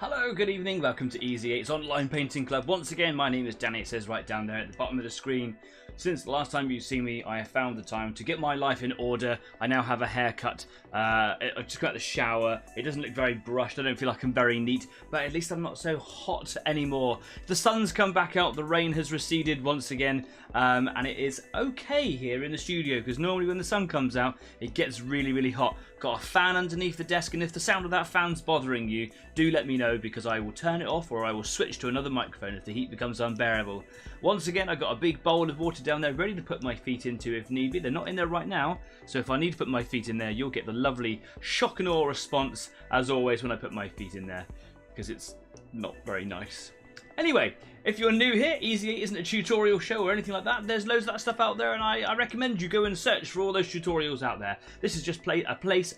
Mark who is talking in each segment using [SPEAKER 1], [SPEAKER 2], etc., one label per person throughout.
[SPEAKER 1] Hello, good evening, welcome to Easy 8's Online Painting Club. Once again, my name is Danny, it says right down there at the bottom of the screen. Since the last time you've seen me, I have found the time to get my life in order. I now have a haircut. I just got out of the shower. It doesn't look very brushed. I don't feel like I'm very neat, but at least I'm not so hot anymore. The sun's come back out. The rain has receded once again, and it is okay here in the studio because normally when the sun comes out, it gets really, really hot. Got a fan underneath the desk, and if the sound of that fan's bothering you, do let me know because I will turn it off or I will switch to another microphone if the heat becomes unbearable. Once again, I've got a big bowl of water down there ready to put my feet into if need be. They're not in there right now, so if I need to put my feet in there, you'll get the lovely shock and awe response as always when I put my feet in there because it's not very nice. Anyway, if you're new here, Easy 8 isn't a tutorial show or anything like that. There's loads of that stuff out there, and I recommend you go and search for all those tutorials out there. This is just a place.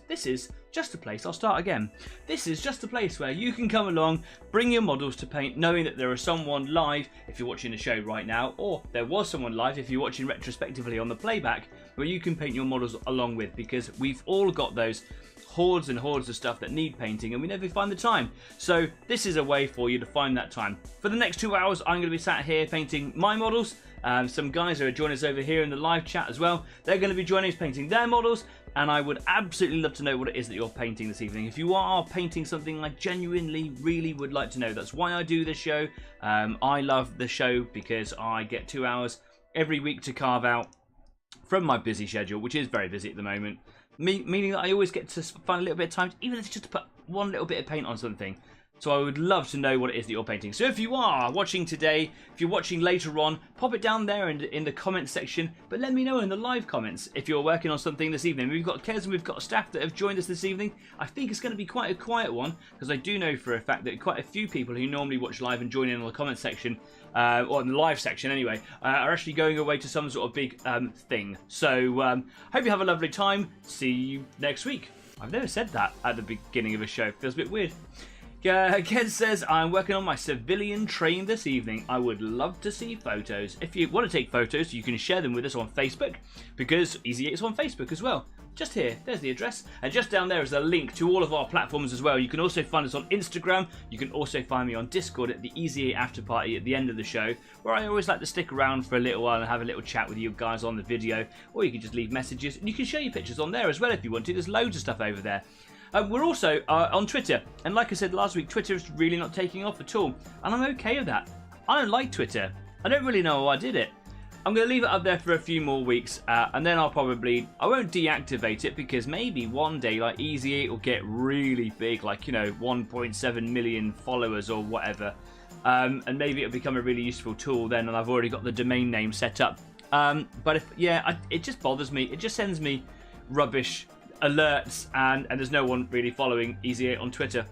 [SPEAKER 1] This is just a place. I'll start again. This is just a place where you can come along, bring your models to paint, knowing that there is someone live if you're watching the show right now, or there was someone live if you're watching retrospectively on the playback, where you can paint your models along with, because we've all got those hordes and hordes of stuff that need painting and we never find the time. So this is a way for you to find that time. For the next 2 hours I'm going to be sat here painting my models. Some guys are joining us over here in the live chat as well. They're going to be joining us painting their models, and I would absolutely love to know what it is that you're painting this evening. If you are painting something, I genuinely really would like to know. That's why I do this show. I love the show because I get 2 hours every week to carve out from my busy schedule, which is very busy at the moment. Meaning that I always get to find a little bit of time, even if it's just to put one little bit of paint on something. So I would love to know what it is that you're painting. So if you are watching today, if you're watching later on, pop it down there in the comments section. But let me know in the live comments if you're working on something this evening. We've got Kez and we've got staff that have joined us this evening. I think it's going to be quite a quiet one, because I do know for a fact that quite a few people who normally watch live and join in on the comments section, or in the live section anyway, are actually going away to some sort of big thing. So hope you have a lovely time. See you next week. I've never said that at the beginning of a show. Feels a bit weird. Ken says, I'm working on my civilian train this evening. I would love to see photos. If you want to take photos, you can share them with us on Facebook, because Easy 8 is on Facebook as well. Just here, there's the address. And just down there is a link to all of our platforms as well. You can also find us on Instagram. You can also find me on Discord at the Easy 8 After Party at the end of the show, where I always like to stick around for a little while and have a little chat with you guys on the video. Or you can just leave messages, and you can share your pictures on there as well if you want to. There's loads of stuff over there. We're also on Twitter, and like I said last week, Twitter is really not taking off at all, and I'm okay with that. I don't like Twitter. I don't really know why I did it. I'm going to leave it up there for a few more weeks, and then I won't deactivate it, because maybe one day, like, Easy 8 will get really big, like, you know, 1.7 million followers or whatever, and maybe it'll become a really useful tool then, and I've already got the domain name set up. But it just bothers me. It just sends me rubbish alerts, and there's no one really following Easy 8 on Twitter.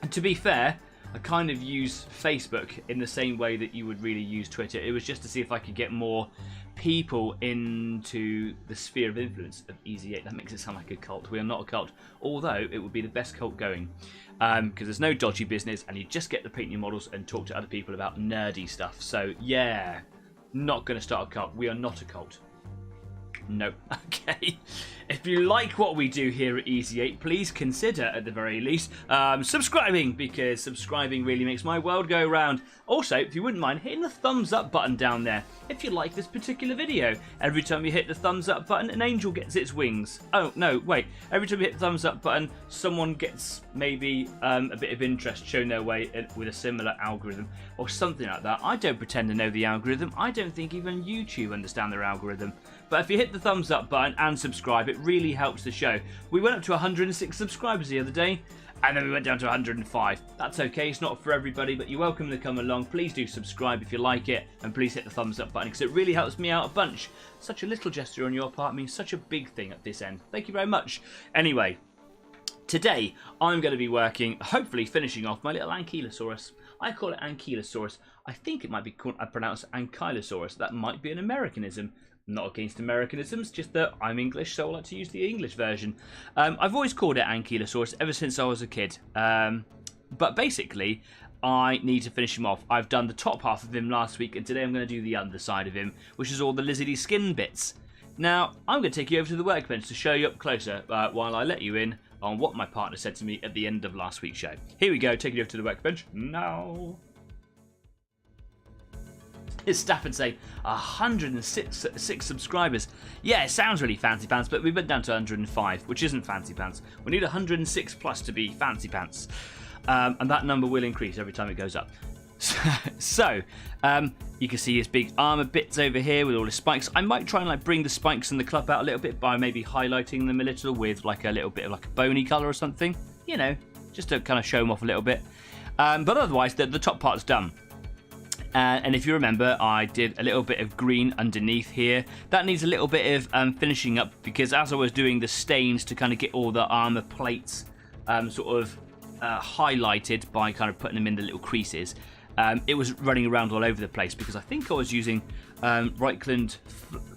[SPEAKER 1] And to be fair, I kind of use Facebook in the same way that you would really use Twitter. It was just to see if I could get more people into the sphere of influence of Easy 8. That makes it sound like a cult. We are not a cult, although it would be the best cult going, because there's no dodgy business and you just get to paint your models and talk to other people about nerdy stuff. So yeah, not going to start a cult. We are not a cult. No. Okay. If you like what we do here at Easy 8, please consider, at the very least, subscribing, because subscribing really makes my world go round. Also, if you wouldn't mind hitting the thumbs up button down there if you like this particular video. Every time you hit the thumbs up button, an angel gets its wings. Oh, no, wait. Every time you hit the thumbs up button, someone gets maybe a bit of interest shown their way with a similar algorithm or something like that. I don't pretend to know the algorithm. I don't think even YouTube understand their algorithm. But if you hit the thumbs up button and subscribe, it really helps the show. We went up to 106 subscribers the other day, and then we went down to 105. That's okay, it's not for everybody, but you're welcome to come along. Please do subscribe if you like it, and please hit the thumbs up button, because it really helps me out a bunch. Such a little gesture on your part means such a big thing at this end. Thank you very much. Anyway, today I'm going to be working, hopefully finishing off my little Ankylosaurus. I call it Ankylosaurus. I think it might be pronounced Ankylosaurus. That might be an Americanism. Not against Americanisms, just that I'm English, so I like to use the English version. I've always called it Ankylosaurus ever since I was a kid. But basically, I need to finish him off. I've done the top half of him last week, and today I'm going to do the underside of him, which is all the lizardy skin bits. Now, I'm going to take you over to the workbench to show you up closer while I let you in on what my partner said to me at the end of last week's show. Here we go, taking you over to the workbench now. It's Stafford saying 106 subscribers. Yeah, it sounds really fancy pants, but we went down to 105, which isn't fancy pants. We need 106 plus to be fancy pants, and that number will increase every time it goes up. So you can see his big armor bits over here with all the spikes. I might try and like bring the spikes and the club out a little bit by maybe highlighting them a little with like a little bit of like a bony color or something. You know, just to kind of show them off a little bit. But otherwise, the top part's done. And if you remember, I did a little bit of green underneath here. That needs a little bit of finishing up, because as I was doing the stains to kind of get all the armor plates sort of highlighted by kind of putting them in the little creases, it was running around all over the place, because I think I was using Reichland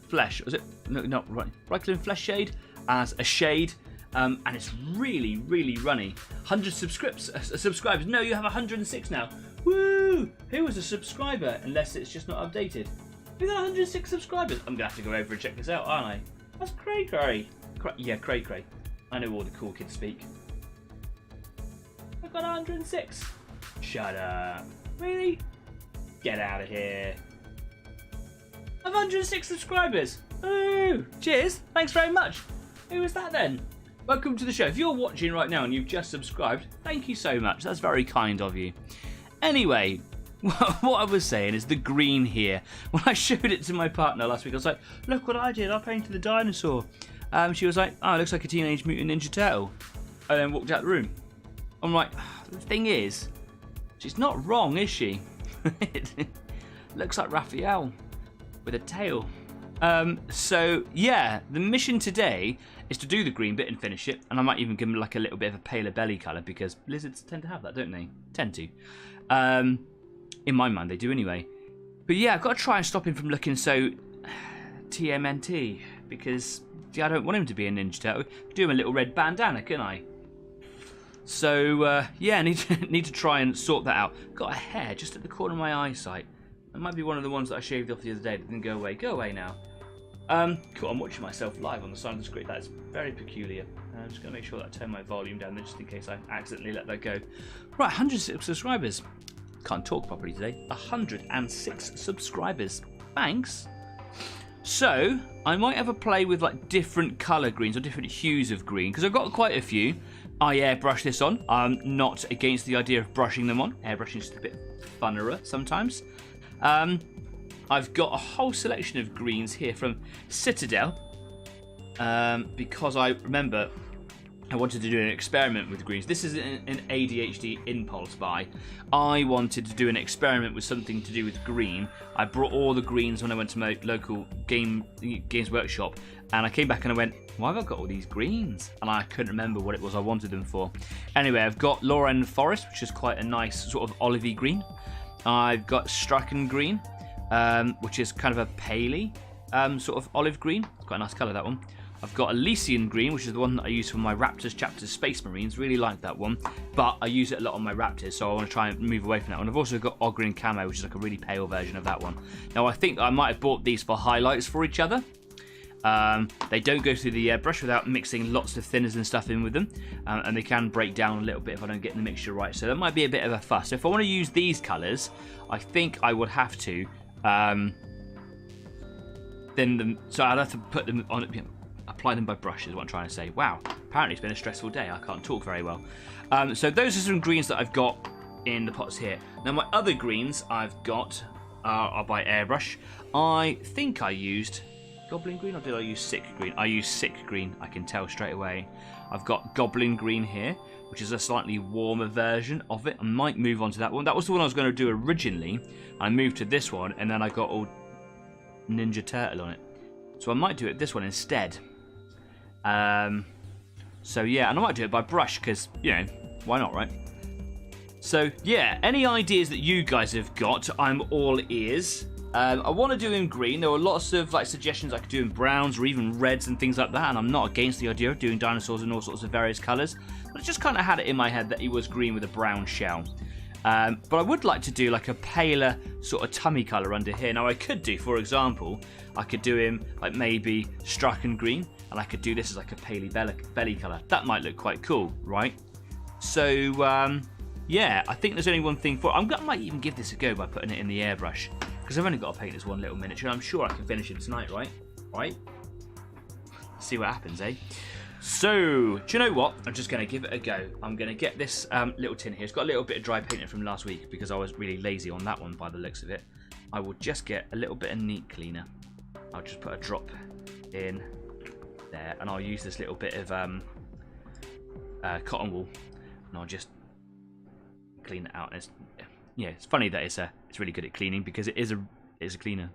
[SPEAKER 1] Flesh. Was it? No, not right. Reichland Flesh Shade as a shade. And it's really, really runny. 100 subscribers. No, you have 106 now. Woo! Who was a subscriber? Unless it's just not updated. We got 106 subscribers. I'm gonna have to go over and check this out, aren't I? That's cray cray. Yeah, cray cray. I know all the cool kids speak. I've got 106. Shut up. Really? Get out of here. I've 106 subscribers. Ooh! Cheers. Thanks very much. Who was that then? Welcome to the show. If you're watching right now and you've just subscribed, thank you so much. That's very kind of you. Anyway, what I was saying is the green here. When I showed it to my partner last week, I was like, look what I did. I painted the dinosaur. She was like, oh, it looks like a Teenage Mutant Ninja Turtle. And then walked out the room. I'm like, the thing is, she's not wrong, is she? It looks like Raphael with a tail. So yeah, the mission today is to do the green bit and finish it, and I might even give them like a little bit of a paler belly colour, because lizards tend to have that, don't they? Tend to. In my mind, they do anyway. But yeah, I've got to try and stop him from looking so TMNT, because I don't want him to be a Ninja Turtle. Do him a little red bandana, can I? So yeah, I need to try and sort that out. Got a hair just at the corner of my eyesight. It might be one of the ones that I shaved off the other day that didn't go away. Go away now. Cool, I'm watching myself live on the side of the screen. That is very peculiar. I'm just going to make sure that I turn my volume down there just in case I accidentally let that go. Right, 106 subscribers. Can't talk properly today. 106 subscribers. Thanks. So, I might have a play with like different colour greens or different hues of green, because I've got quite a few. I airbrush this on. I'm not against the idea of brushing them on. Airbrushing is just a bit funner sometimes. I've got a whole selection of greens here from Citadel, because I remember I wanted to do an experiment with greens. This is an ADHD impulse buy. I wanted to do an experiment with something to do with green. I brought all the greens when I went to my local games workshop, and I came back and I went, why have I got all these greens? And I couldn't remember what it was I wanted them for. Anyway, I've got Lorraine Forest, which is quite a nice sort of olivey green. I've got Strachan Green, which is kind of a paley sort of olive green. It's quite a nice colour, that one. I've got Elysian Green, which is the one that I use for my Raptors chapters Space Marines. Really like that one, but I use it a lot on my Raptors, so I want to try and move away from that one. I've also got Ogrin Camo, which is like a really pale version of that one. Now, I think I might have bought these for highlights for each other. They don't go through the airbrush without mixing lots of thinners and stuff in with them, and they can break down a little bit if I don't get the mixture right, so that might be a bit of a fuss. So if I want to use these colours, I think I would have to thin them, so I'd have to put them on, apply them by brush is what I'm trying to say. Wow, apparently it's been a stressful day. I can't talk very well. So those are some greens that I've got in the pots here. Now my other greens I've got are by airbrush. I think I used Goblin Green, or did I use Sick Green? I used Sick Green, I can tell straight away. I've got Goblin Green here, which is a slightly warmer version of it. I might move on to that one. That was the one I was going to do originally. I moved to this one, and then I got all Ninja Turtle on it. So I might do it this one instead. So yeah, and I might do it by brush, because, you know, why not, right? So yeah, any ideas that you guys have got, I'm all ears. I want to do in green. There were lots of like suggestions I could do in browns or even reds and things like that, and I'm not against the idea of doing dinosaurs in all sorts of various colours, but I just kind of had it in my head that he was green with a brown shell. But I would like to do like a paler sort of tummy colour under here. Now I could do, for example, I could do him like maybe Straken green, and I could do this as like a paley belly colour. That might look quite cool, right? So yeah, I think there's only one thing for it. I might even give this a go by putting it in the airbrush, because I've only got to paint this one little miniature, and I'm sure I can finish it tonight, right? Right? See what happens, eh? So, do you know what? I'm just going to give it a go. I'm going to get this little tin here. It's got a little bit of dry painting from last week because I was really lazy on that one by the looks of it. I will just get a little bit of neat cleaner. I'll just put a drop in there, and I'll use this little bit of cotton wool, and I'll just clean it out. And it's funny that it's really good at cleaning because it is a cleaner.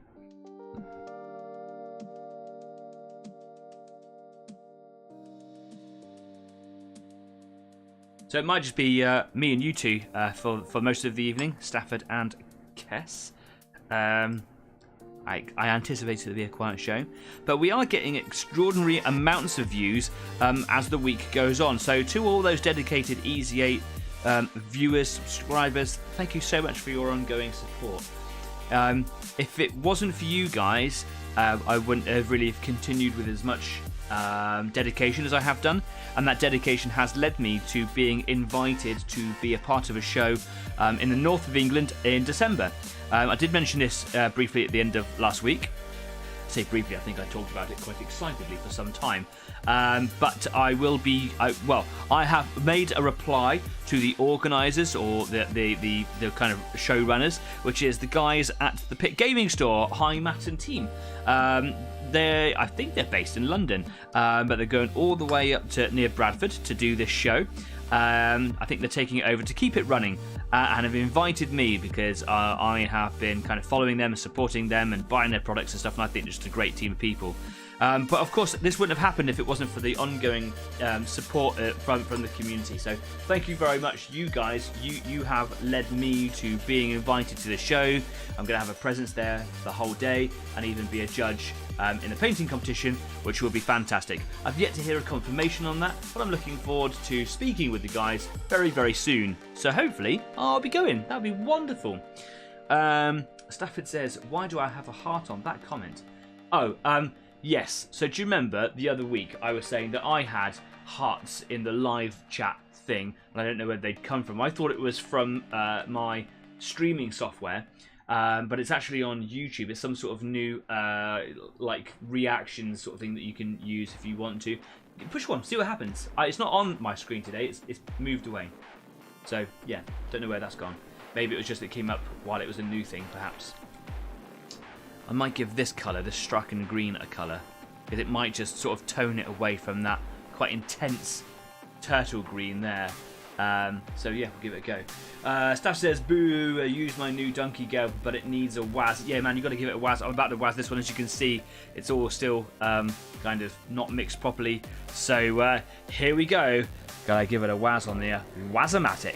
[SPEAKER 1] So it might just be me and you two for most of the evening, Stafford and Kess. I anticipate it to be a quiet show, but we are getting extraordinary amounts of views as the week goes on. So to all those dedicated Easy 8 viewers, subscribers, thank you so much for your ongoing support. If it wasn't for you guys, I wouldn't have really continued with as much dedication as I have done, and that dedication has led me to being invited to be a part of a show in the north of England in December. I did mention this briefly at the end of last week. I say briefly, I think I talked about it quite excitedly for some time, but I will be I have made a reply to the organisers, or the kind of showrunners, which is the guys at the Pit Gaming Store. Hi, Matt and team. I think they're based in London, but they're going all the way up to near Bradford to do this show. I think they're taking it over to keep it running, and have invited me because I have been kind of following them and supporting them and buying their products and stuff, and I think they're just a great team of people. But of course, this wouldn't have happened if it wasn't for the ongoing support from the community. So thank you very much, you guys. You have led me to being invited to the show. I'm going to have a presence there the whole day, and even be a judge in the painting competition, which will be fantastic. I've yet to hear a confirmation on that, but I'm looking forward to speaking with the guys very, very soon. So hopefully I'll be going. That'll be wonderful. Stafford says, why do I have a heart on that comment? Oh, yes. So do you remember the other week I was saying that I had hearts in the live chat thing, and I don't know where they'd come from. I thought it was from my streaming software. But it's actually on YouTube. It's some sort of new like reactions sort of thing that you can use if you want to. Push one, see what happens. It's not on my screen today. It's moved away. So yeah, don't know where that's gone. Maybe it was just that it came up while it was a new thing, perhaps. I might give this colour, this Straken green, a colour, because it might just sort of tone it away from that quite intense turtle green there. So yeah, we'll give it a go. Staff says, boo, use my new donkey girl, but it needs a waz. Yeah, man, you got to give it a waz. I'm about to waz this one. As you can see, it's all still kind of not mixed properly. So here we go. Gotta give it a waz on the Wazomatic.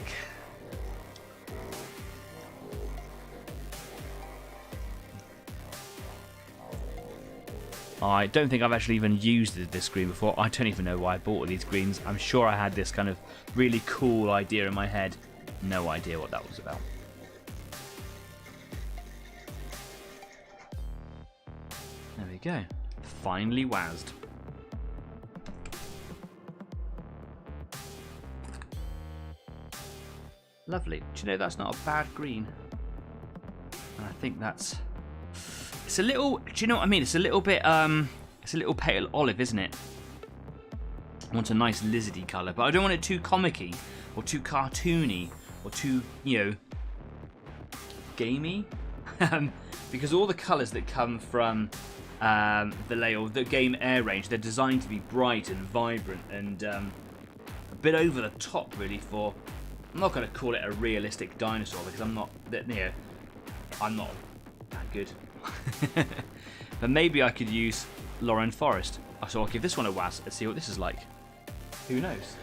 [SPEAKER 1] I don't think I've actually even used this green before. I don't even know why I bought all these greens. I'm sure I had this kind of really cool idea in my head. No idea what that was about. There we go. Finally wazzed. Lovely. Do you know that's not a bad green? And I think that's... It's a little, do you know what I mean? It's a little bit, it's a little pale olive, isn't it? I want a nice lizardy colour, but I don't want it too comic-y, or too cartoony, or too, you know, gamey. Because all the colours that come from the Game Air range, they're designed to be bright and vibrant and a bit over the top, really, for... I'm not going to call it a realistic dinosaur, because I'm not, you know, I'm not that good. But maybe I could use Lauren Forest. So I'll give this one a waz and see what this is like. Who knows?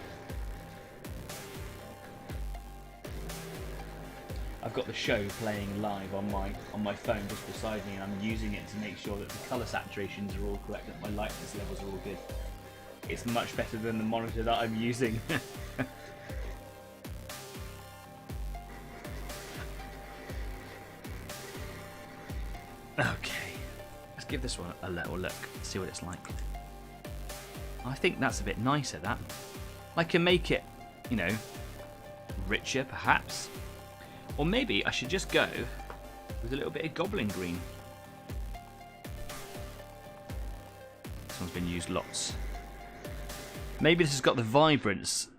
[SPEAKER 1] I've got the show playing live on my phone just beside me, and I'm using it to make sure that the colour saturations are all correct, that my lightness levels are all good. It's much better than the monitor that I'm using. give this one a little look, see what it's like. I think that's a bit nicer, that. I can make it, you know, richer perhaps. Or maybe I should just go with a little bit of goblin green. This one's been used lots. Maybe this has got the vibrancy,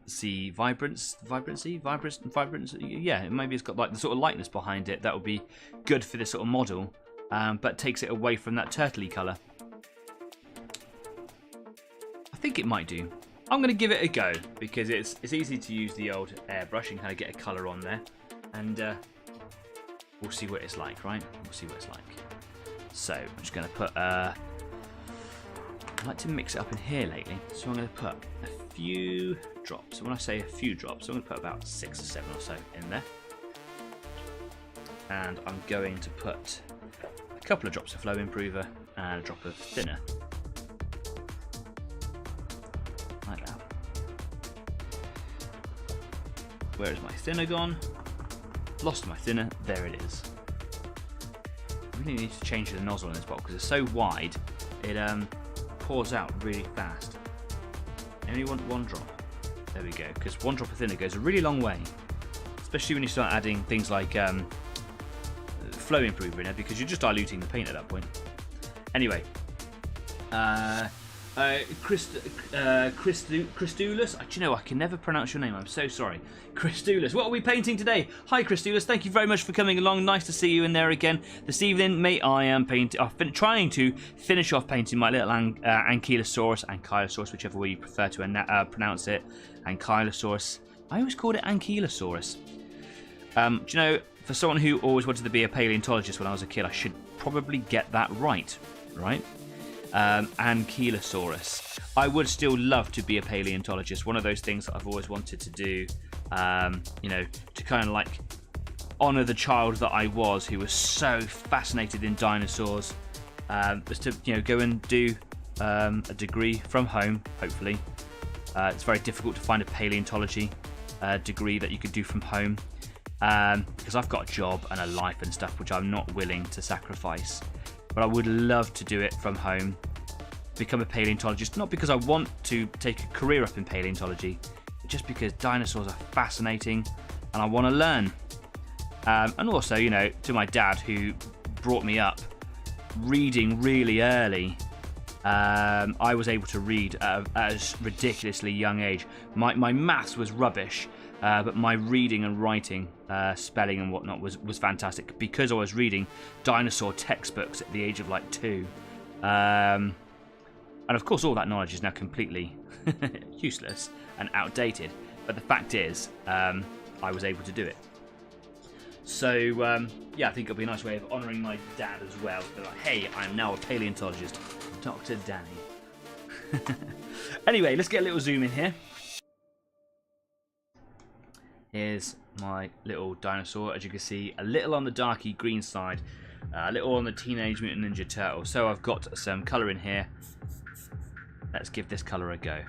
[SPEAKER 1] yeah, maybe it's got like the sort of lightness behind it that would be good for this sort of model, but takes it away from that turtley colour. I think it might do. I'm going to give it a go because it's easy to use the old airbrush and kind of get a colour on there, and we'll see what it's like, right? We'll see what it's like. So I'm just going to put I like to mix it up in here lately, so I'm going to put a few drops. When I say a few drops, I'm going to put about 6 or 7 or so in there. And I'm going to put a couple of drops of flow improver and a drop of thinner. Like that. Where is my thinner gone? Lost my thinner, there it is. I really need to change the nozzle in this bottle because it's so wide, it pours out really fast. I only want 1 drop. There we go, because 1 drop of thinner goes a really long way, especially when you start adding things like flow improver in it, because you're just diluting the paint at that point. Anyway, Christulus. Do you know, I can never pronounce your name. I'm so sorry. Christulus. What are we painting today? Hi, Christulus. Thank you very much for coming along. Nice to see you in there again this evening, mate. I am trying to finish off painting my little Ankylosaurus, whichever way you prefer to pronounce it. Ankylosaurus. I always called it Ankylosaurus. Do you know, for someone who always wanted to be a paleontologist when I was a kid, I should probably get that right? Ankylosaurus. I would still love to be a paleontologist. One of those things that I've always wanted to do, you know, to kind of like honour the child that I was, who was so fascinated in dinosaurs, was to, you know, go and do a degree from home, hopefully. It's very difficult to find a paleontology degree that you could do from home, because I've got a job and a life and stuff which I'm not willing to sacrifice. But I would love to do it from home, become a paleontologist, not because I want to take a career up in paleontology, but just because dinosaurs are fascinating and I want to learn. And also, you know, to my dad, who brought me up reading really early, I was able to read at a ridiculously young age. My maths was rubbish, but my reading and writing, spelling and whatnot was fantastic, because I was reading dinosaur textbooks at the age of like 2. And of course all that knowledge is now completely useless and outdated, but the fact is, I was able to do it. So yeah, I think it'll be a nice way of honouring my dad as well. They're like, hey, I'm now a paleontologist, Dr. Danny. Anyway, let's get a little zoom in here. Here's my little dinosaur. As you can see, a little on the darky green side, a little on the Teenage Mutant Ninja Turtle. So I've got some colour in here. Let's give this colour a go.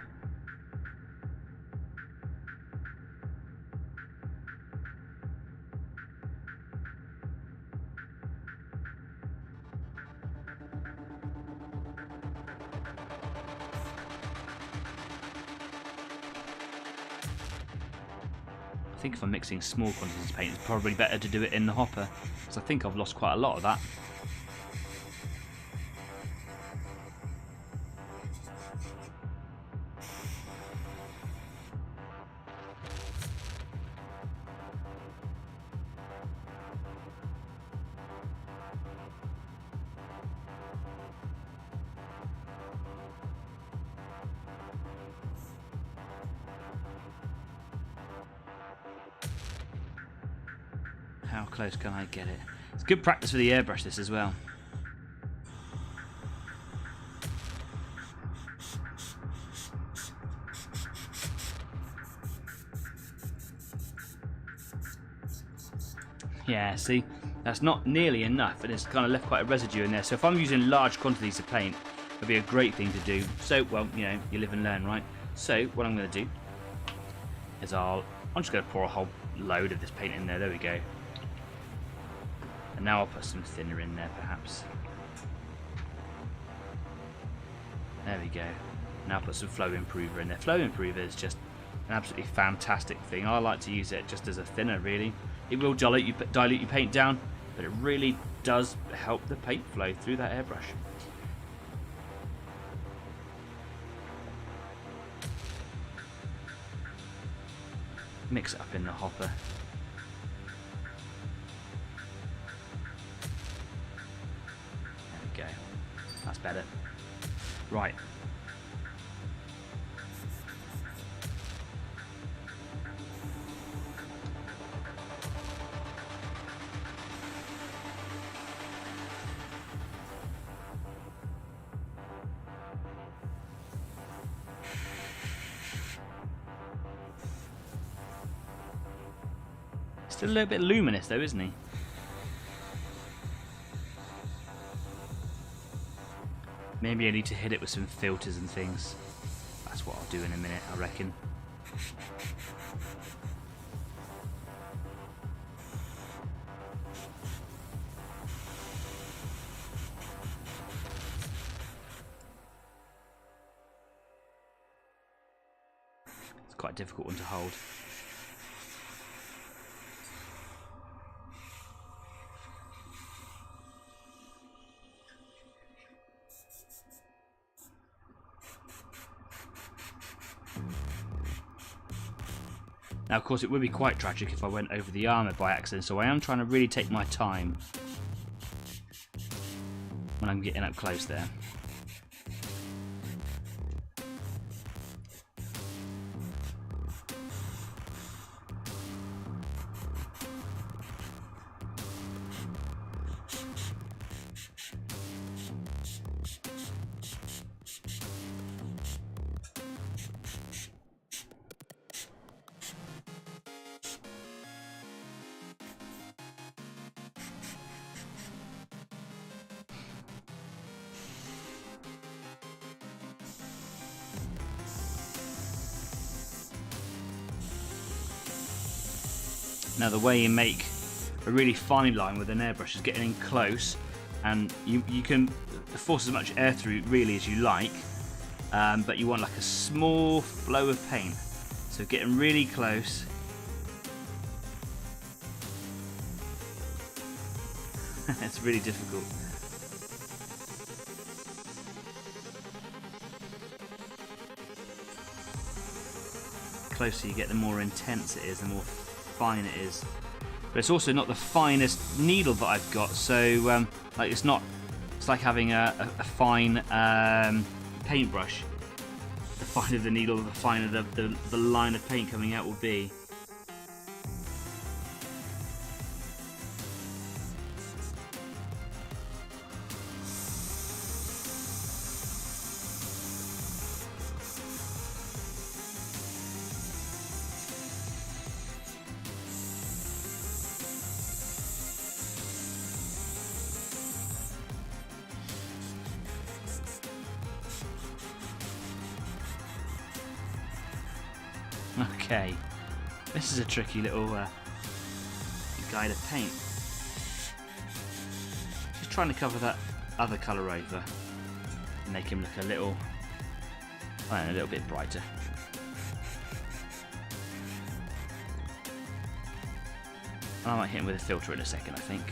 [SPEAKER 1] I think if I'm mixing small quantities of paint, it's probably better to do it in the hopper, because I think I've lost quite a lot of that. How close can I get it? It's good practice for the airbrush, this as well. Yeah, see, that's not nearly enough, and it's kind of left quite a residue in there. So if I'm using large quantities of paint, it'd be a great thing to do. So, well, you know, you live and learn, right? So what I'm going to do is I'm just going to pour a whole load of this paint in there. There we go. And now I'll put some thinner in there, perhaps. There we go. Now put some flow improver in there. Flow improver is just an absolutely fantastic thing. I like to use it just as a thinner, really. It will dilute your paint down, but it really does help the paint flow through that airbrush. Mix it up in the hopper. There we go. That's better. Right. Still a little bit luminous though, isn't he? Maybe I need to hit it with some filters and things. That's what I'll do in a minute, I reckon. It's quite a difficult one to hold. Now, of course, it would be quite tragic if I went over the armour by accident, so I am trying to really take my time when I'm getting up close there. Now the way you make a really fine line with an airbrush is getting in close, and you can force as much air through really as you like, but you want like a small flow of paint. So getting really close. It's really difficult. The closer you get, the more intense it is, the more fine it is. But it's also not the finest needle that I've got, so like it's like having a fine paintbrush. The finer the needle, the finer the line of paint coming out will be. Okay, this is a tricky little guide of paint. Just trying to cover that other colour over and make him look a little bit brighter. I might hit him with a filter in a second, I think.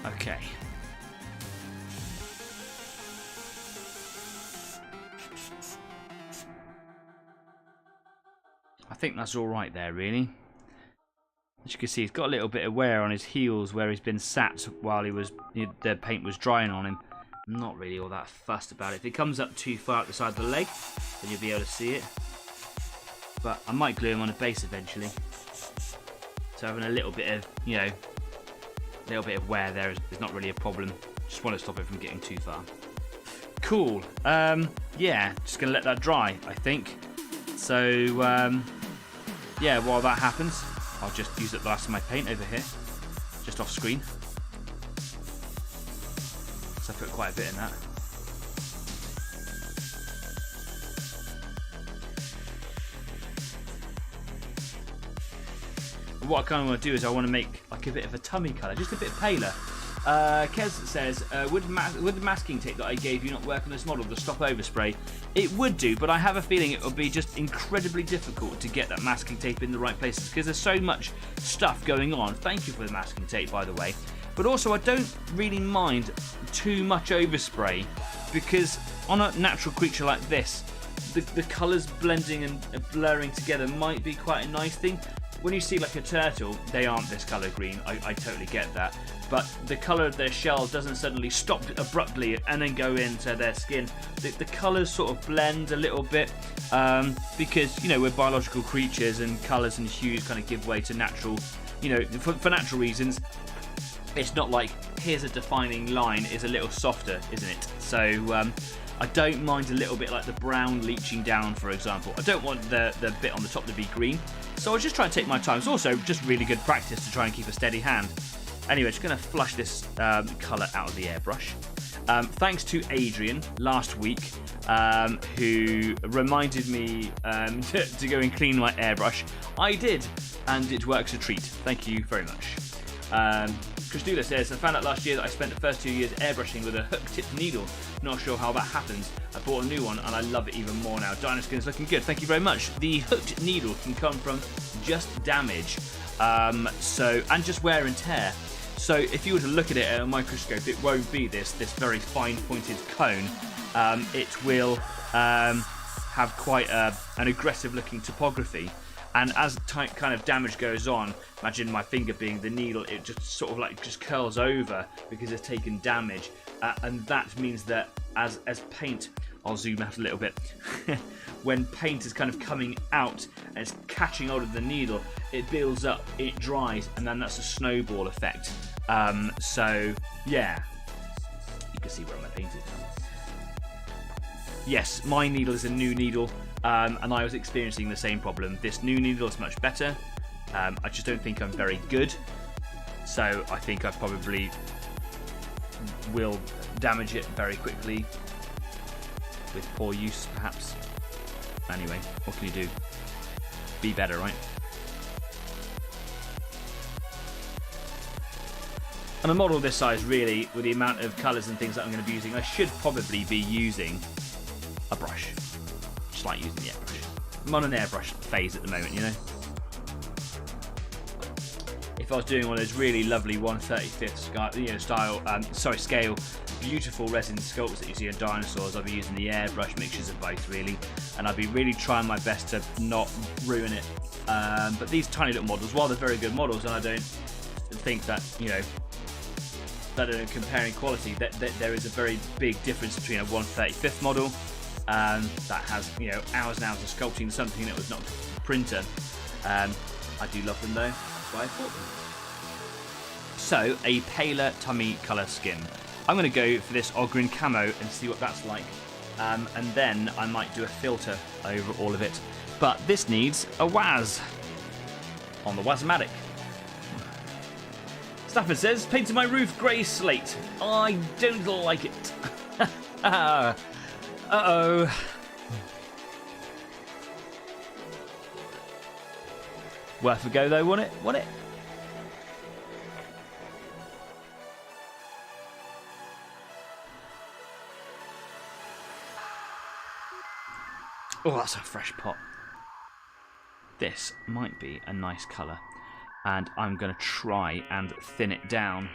[SPEAKER 1] Okay. I think that's all right there, really. As you can see, he's got a little bit of wear on his heels where he's been sat while the paint was drying on him. I'm not really all that fussed about it. If it comes up too far up the side of the leg, then you'll be able to see it. But I might glue him on a base eventually. So having a little bit of, little bit of wear there is not really a problem. Just want to stop it from getting too far. Cool. Yeah, just going to let that dry, I think. So, yeah, while that happens, I'll just use up the last of my paint over here, just off screen. So I put quite a bit in that. What I kind of want to do is I want to make like a bit of a tummy colour, just a bit paler. Kez says, would the masking tape that I gave you not work on this model, the stop over spray? It would do, but I have a feeling it would be just incredibly difficult to get that masking tape in the right places because there's so much stuff going on. Thank you for the masking tape, by the way. But also, I don't really mind too much overspray because on a natural creature like this, the colours blending and blurring together might be quite a nice thing. When you see like a turtle, they aren't this colour green, I totally get that. But the colour of their shell doesn't suddenly stop abruptly and then go into their skin. The colours sort of blend a little bit because, you know, we're biological creatures and colours and hues kind of give way to natural, you know, for natural reasons. It's not like, here's a defining line, is a little softer, isn't it? So I don't mind a little bit like the brown leaching down, for example. I don't want the bit on the top to be green. So I'll just try and take my time. It's also just really good practice to try and keep a steady hand. Anyway, just going to flush this colour out of the airbrush. Thanks to Adrian last week, who reminded me to go and clean my airbrush. I did, and it works a treat. Thank you very much. Christula says, I found out last year that I spent the first 2 years airbrushing with a hook-tipped needle. Not sure how that happens. I bought a new one and I love it even more now. Dino Skin's looking good. Thank you very much. The hooked needle can come from just damage, and just wear and tear. So if you were to look at it at a microscope, it won't be this very fine-pointed cone. It will have quite an aggressive-looking topography. And as kind of damage goes on, imagine my finger being the needle, it just sort of like just curls over because it's taken damage. And that means that as paint, I'll zoom out a little bit, when paint is kind of coming out and it's catching hold of the needle, it builds up, it dries, and then that's a snowball effect. So, yeah, you can see where my paint is now. Yes, my needle is a new needle. And I was experiencing the same problem. This new needle is much better. I just don't think I'm very good. So I think I probably will damage it very quickly with poor use, perhaps. Anyway, what can you do? Be better, right? On a model this size, really, with the amount of colours and things that I'm going to be using, I should probably be using a brush. Just like using the airbrush. I'm on an airbrush phase at the moment, you know. If I was doing one of those really lovely 1/35th scale, beautiful resin sculpts that you see in dinosaurs, I'd be using the airbrush mixtures of both, really, and I'd be really trying my best to not ruin it. But these tiny little models, while they're very good models, and I don't think that, you know, that in comparing quality, that there is a very big difference between a 1/35th model that has, you know, hours and hours of sculpting something that was not a printer. I do love them though, that's why I bought them. So, a paler tummy colour skin. I'm going to go for this Ogren camo and see what that's like. And then I might do a filter over all of it. But this needs a WAS on the Wasmatic. Stafford says, painted my roof grey slate. I don't like it. Uh-oh. Worth a go though, wasn't it? Wasn't it? Oh, that's a fresh pot. This might be a nice colour. And I'm going to try and thin it down.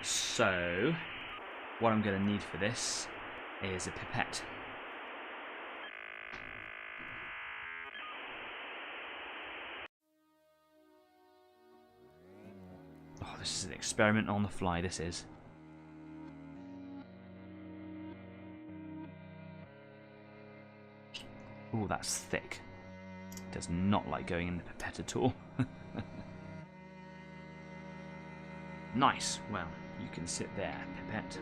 [SPEAKER 1] So, what I'm going to need for this is a pipette. Oh, this is an experiment on the fly, this is. Oh, that's thick. Does not like going in the pipette at all. Nice. Well, You can sit there, Pipette.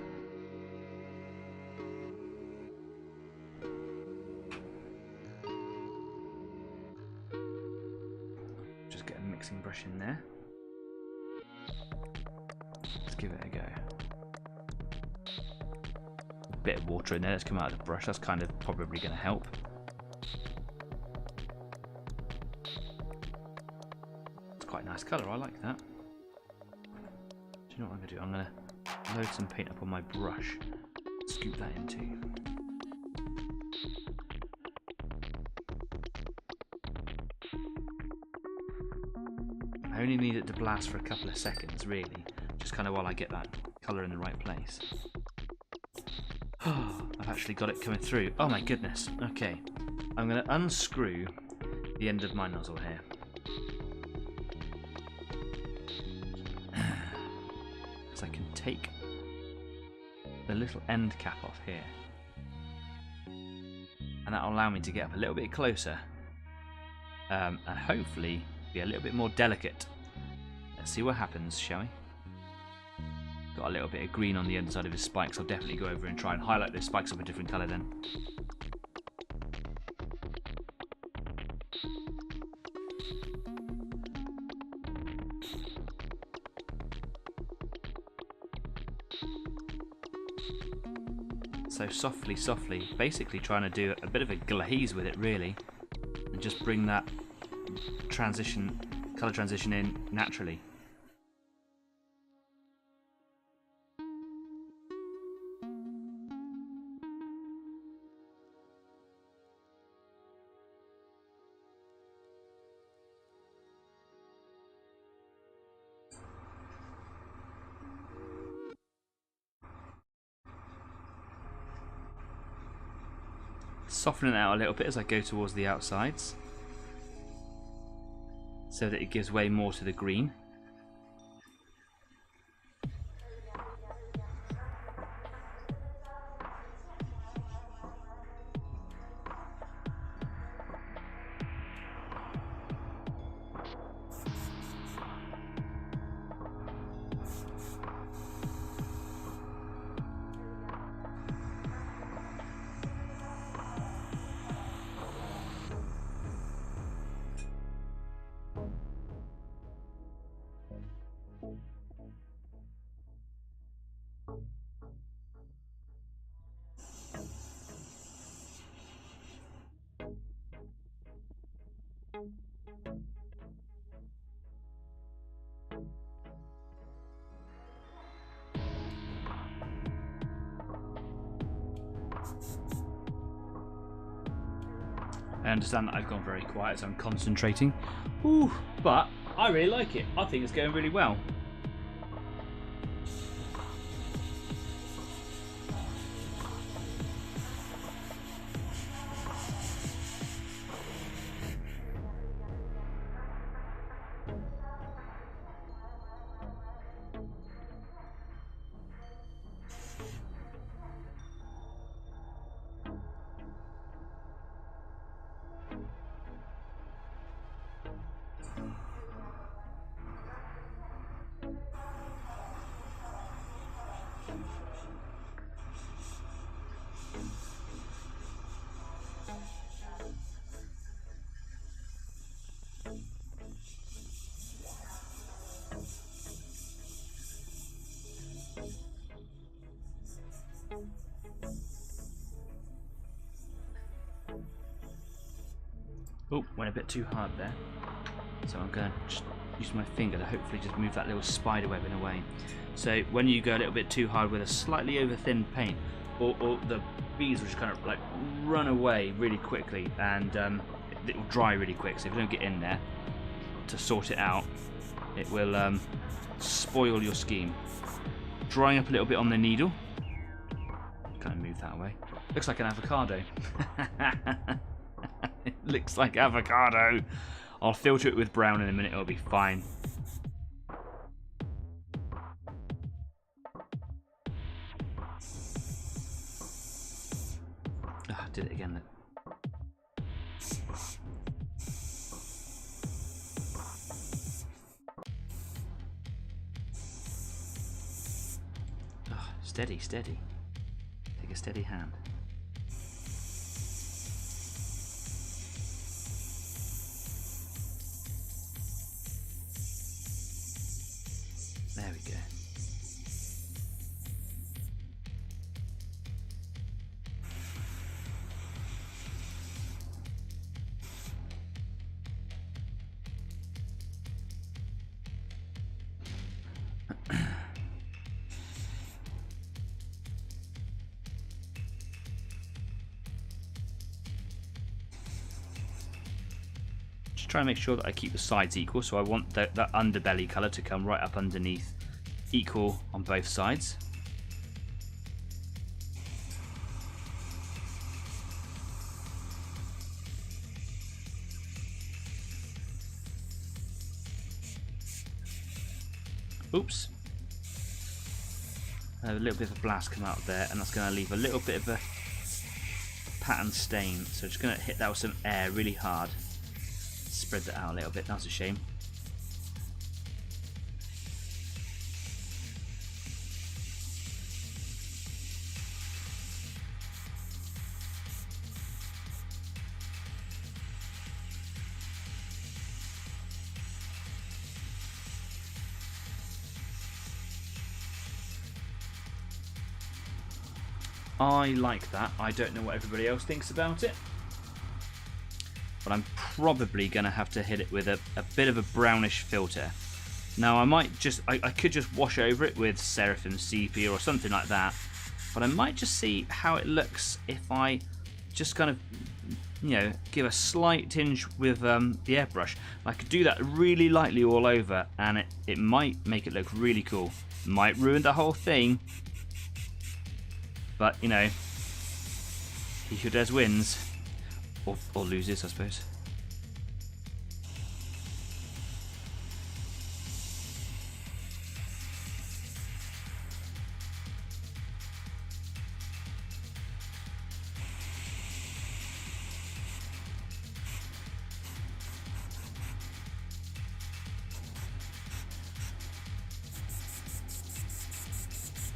[SPEAKER 1] Just get a mixing brush in there. Let's give it a go. Bit of water in there. Let's come out of the brush. That's kind of probably going to help. It's quite a nice colour. I like that. Do you know what I'm going to do? I'm going to load some paint up on my brush. Scoop that in too. I only need it to blast for a couple of seconds, really. Just kind of while I get that colour in the right place. I've actually got it coming through. Oh my goodness. Okay. I'm going to unscrew the end of my nozzle here. So I can take the little end cap off here. And that'll allow me to get up a little bit closer. And hopefully be a little bit more delicate. Let's see what happens, shall we? Got a little bit of green on the underside of his spikes. I'll definitely go over and try and highlight those spikes of a different colour then. So softly, softly, basically trying to do a bit of a glaze with it really, and just bring that transition, colour transition in naturally. Soften it out a little bit as I go towards the outsides so that it gives way more to the green. I understand that I've gone very quiet, so I'm concentrating. Ooh, but I really like it. I think it's going really well. Oh, went a bit too hard there. So I'm going to just use my finger to hopefully just move that little spider webbing away. So when you go a little bit too hard with a slightly over thin paint, or the beads will just kind of like run away really quickly, and it will dry really quick. So if you don't get in there to sort it out, it will spoil your scheme. Drying up a little bit on the needle. Kind of move that away. Looks like an avocado. It looks like avocado. I'll filter it with brown in a minute, it'll be fine. Ah, did it again then. Steady, steady. Take a steady hand. There we go. Just try and make sure that I keep the sides equal, so I want that underbelly colour to come right up underneath, equal on both sides. Oops. A little bit of a blast come out there, and that's going to leave a little bit of a pattern stain. So just going to hit that with some air really hard. Spread that out a little bit. That's a shame. I like that. I don't know what everybody else thinks about it, but I'm probably going to have to hit it with a bit of a brownish filter. Now I might just, I could just wash over it with Seraphim Sepia or something like that, but I might just see how it looks if I just kind of, you know, give a slight tinge with the airbrush. I could do that really lightly all over, and it might make it look really cool. Might ruin the whole thing, but, you know, he who dares wins. Or loses, I suppose.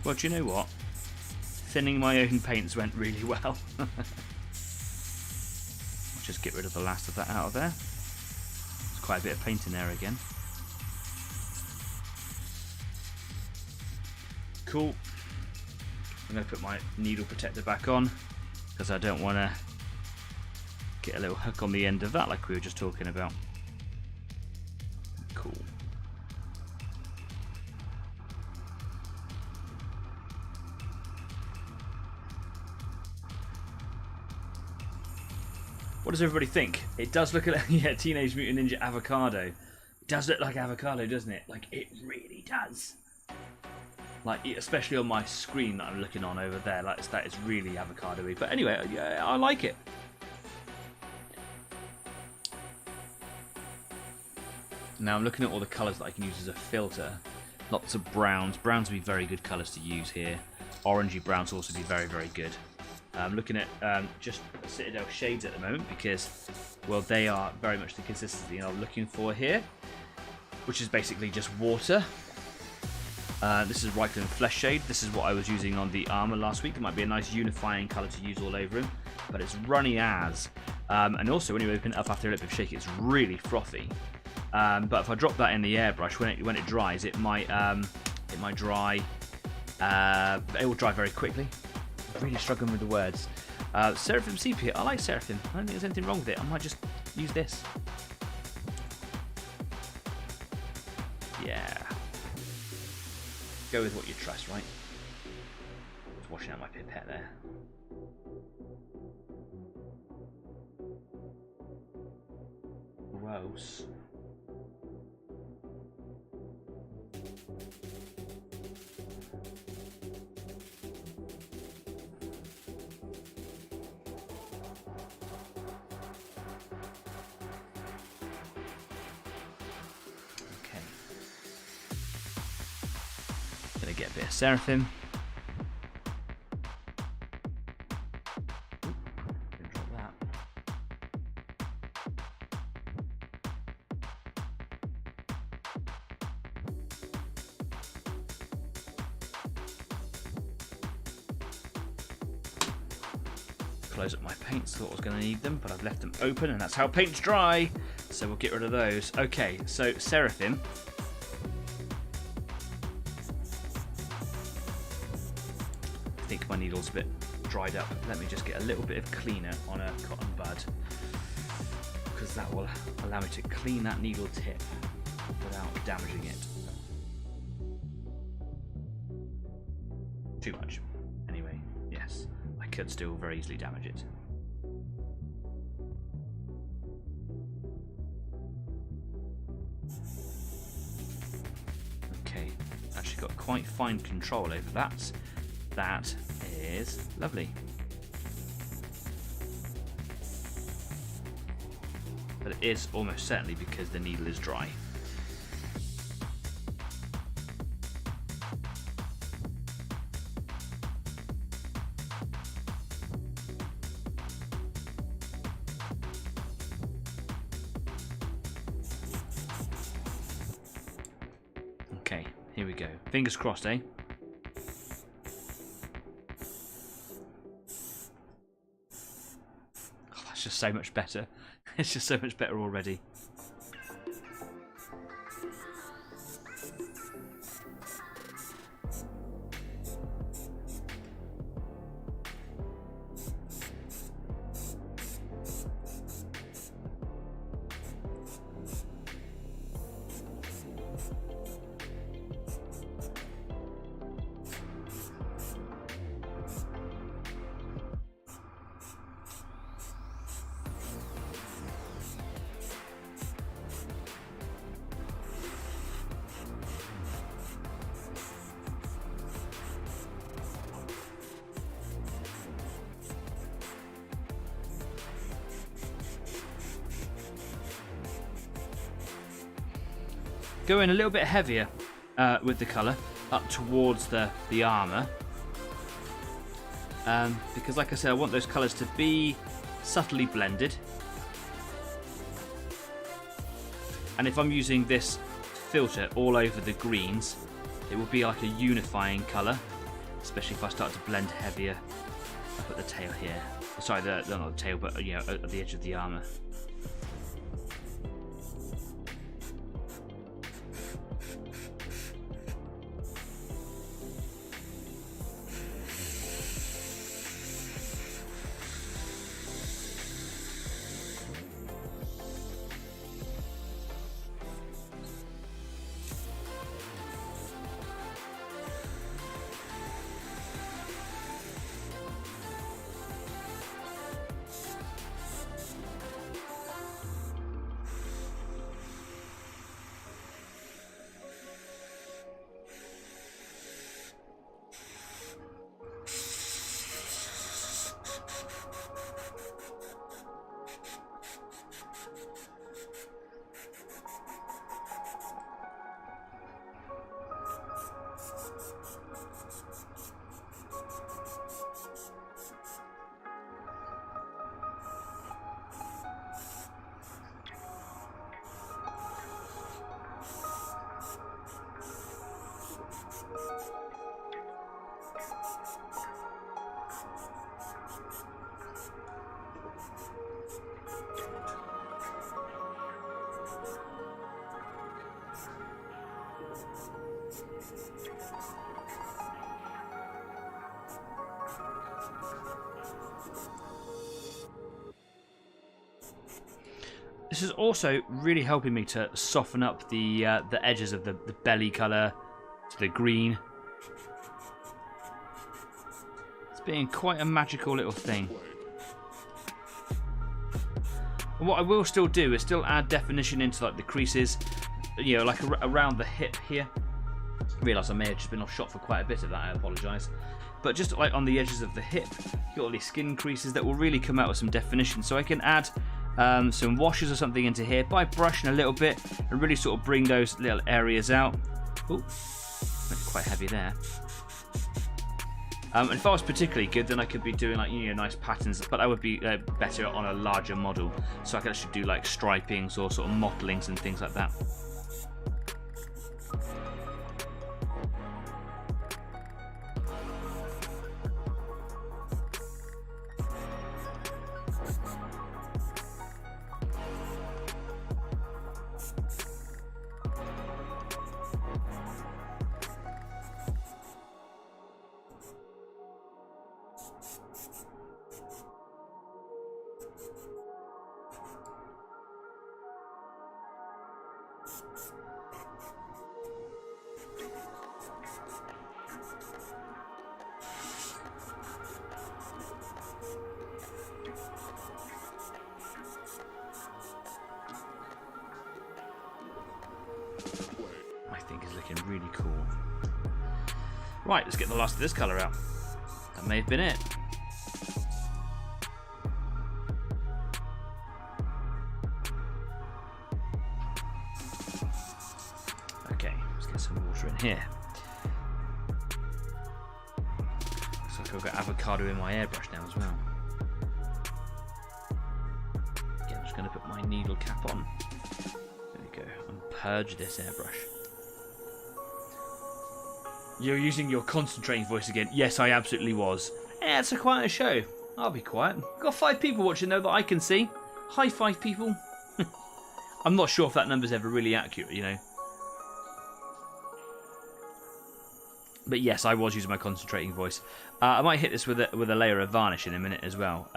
[SPEAKER 1] Well, do you know what? Thinning my own paints went really well. Just get rid of the last of that out of there. There's quite a bit of paint in there again. Cool. I'm going to put my needle protector back on because I don't want to get a little hook on the end of that like we were just talking about. Cool. What does everybody think? It does look like, yeah, Teenage Mutant Ninja Avocado. It does look like avocado, doesn't it? Like, it really does. Like, especially on my screen that I'm looking on over there, like, that is really avocado-y. But anyway, yeah, I like it. Now I'm looking at all the colours that I can use as a filter. Lots of browns. Browns would be very good colours to use here. Orangey browns also be very, very good. I'm looking at just Citadel shades at the moment because, well, they are very much the consistency I'm looking for here, which is basically just water. This is Reichland Flesh Shade. This is what I was using on the armour last week. It might be a nice unifying colour to use all over him, but it's runny as. And also, when you open it up after a little bit of shake, it's really frothy. But if I drop that in the airbrush, when it dries, it might dry. It will dry very quickly. Really struggling with the words. Seraphim Sepia. I like Seraphim. I don't think there's anything wrong with it. I might just use this. Yeah. Go with what you trust, right? Just washing out my pipette there. Gross. Gonna get a bit of Seraphim. Drop that. close up my paints. Thought I was going to need them, but I've left them open, and that's how paints dry. So we'll get rid of those. Okay, so Seraphim. I think my needle's a bit dried up. Let me just get a little bit of cleaner on a cotton bud, because that will allow me to clean that needle tip without damaging it. Too much. Anyway, yes, I could still very easily damage it. Okay, actually got quite fine control over that. That is lovely. But it is almost certainly because the needle is dry. Okay, here we go. Fingers crossed, eh? Oh, that's just so much better. It's just so much better already. Going a little bit heavier with the colour up towards the armour, because like I said, I want those colours to be subtly blended, and if I'm using this filter all over the greens, it will be like a unifying colour, especially if I start to blend heavier up at the tail here. Sorry, not the tail, but you know, at the edge of the armour. This is also really helping me to soften up the edges of the belly colour to the green. It's being quite a magical little thing. And what I will still do is still add definition into like the creases, you know, like around the hip here. I realise I may have just been off shot for quite a bit of that, I apologise. But just like on the edges of the hip, you've got all these skin creases that will really come out with some definition. So I can add some washes or something into here by brushing a little bit and really sort of bring those little areas out. Ooh, that's quite heavy there. And if I was particularly good, then I could be doing like, you know, nice patterns, but that would be better on a larger model. So I could actually do like stripings or sort of mottlings and things like that. I think is looking really cool. Right, let's get the last of this colour out. That may have been it. Okay, let's get some water in here. Looks like I've got avocado in my airbrush now as well. Again, I'm just going to put my needle cap on. There we go, and purge this airbrush. You're using your concentrating voice again. Yes, I absolutely was. Yeah, it's a quiet show. I'll be quiet. Got 5 people watching though that I can see. Hi, 5 people. I'm not sure if that number's ever really accurate, you know. But yes, I was using my concentrating voice. I might hit this with a layer of varnish in a minute as well,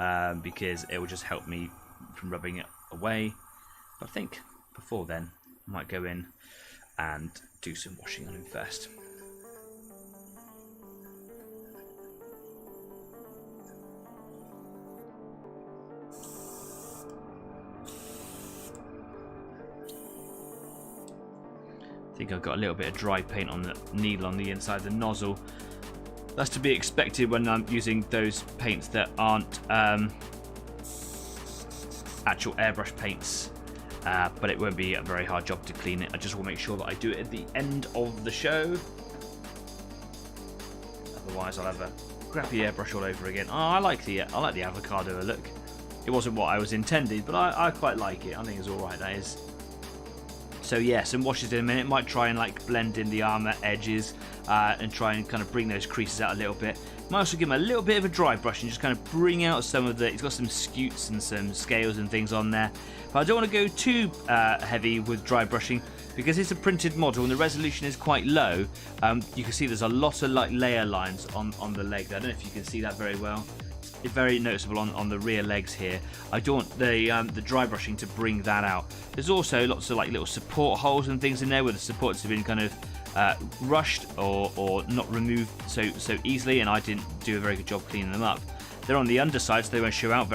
[SPEAKER 1] because it will just help me from rubbing it away. But I think before then, I might go in and do some washing on him first. I think I've got a little bit of dry paint on the needle on the inside of the nozzle. That's to be expected when I'm using those paints that aren't actual airbrush paints, but it won't be a very hard job to clean it. I just want to make sure that I do it at the end of the show. Otherwise I'll have a crappy airbrush all over again. Oh, I like the avocado look. It wasn't what I was intended, but I quite like it. I think it's alright, that is. So yeah, some washes in a minute. Might try and like blend in the armour edges and try and kind of bring those creases out a little bit. Might also give him a little bit of a dry brush and just kind of bring out some of the... He's got some scutes and some scales and things on there. But I don't want to go too heavy with dry brushing because it's a printed model and the resolution is quite low. You can see there's a lot of like layer lines on the leg there. I don't know if you can see that very well. It's very noticeable on the rear legs here. I don't want the dry brushing to bring that out. There's also lots of like little support holes and things in there where the supports have been kind of rushed or not removed so easily, and I didn't do a very good job cleaning them up. They're on the underside, so they won't show up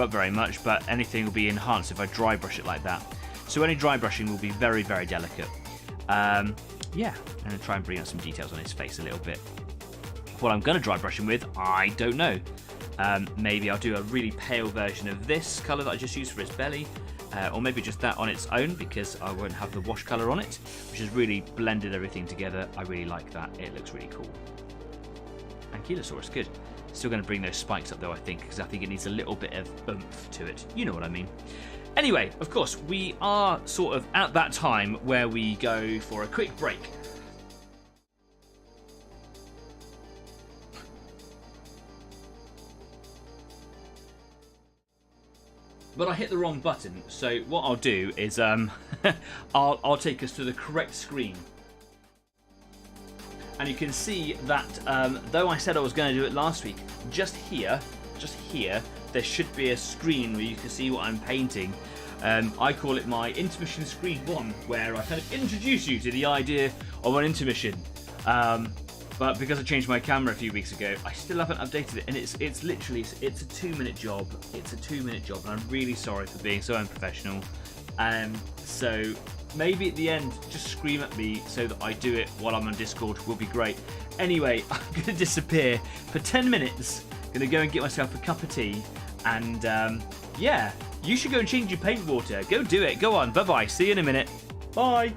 [SPEAKER 1] very much, but anything will be enhanced if I dry brush it like that. So any dry brushing will be very, very delicate. Yeah, and try and bring out some details on his face a little bit. What I'm going to dry brush him with, I don't know. Maybe I'll do a really pale version of this colour that I just used for his belly, or maybe just that on its own because I won't have the wash colour on it, which has really blended everything together. I really like that. It looks really cool. Ankylosaurus, good. Still going to bring those spikes up though, I think, because I think it needs a little bit of oomph to it. You know what I mean. Anyway, of course, we are sort of at that time where we go for a quick break. But I hit the wrong button, so what I'll do is I'll take us to the correct screen. And you can see that though I said I was going to do it last week, just here, there should be a screen where you can see what I'm painting. I call it my intermission screen 1, where I kind of introduce you to the idea of an intermission. But because I changed my camera a few weeks ago, I still haven't updated it, and it's literally a 2-minute job. It's a 2-minute job, and I'm really sorry for being so unprofessional. So maybe at the end, just scream at me so that I do it while I'm on Discord will be great. Anyway, I'm going to disappear for 10 minutes. Going to go and get myself a cup of tea, and yeah, you should go and change your paint water. Go do it. Go on. Bye-bye. See you in a minute. Bye.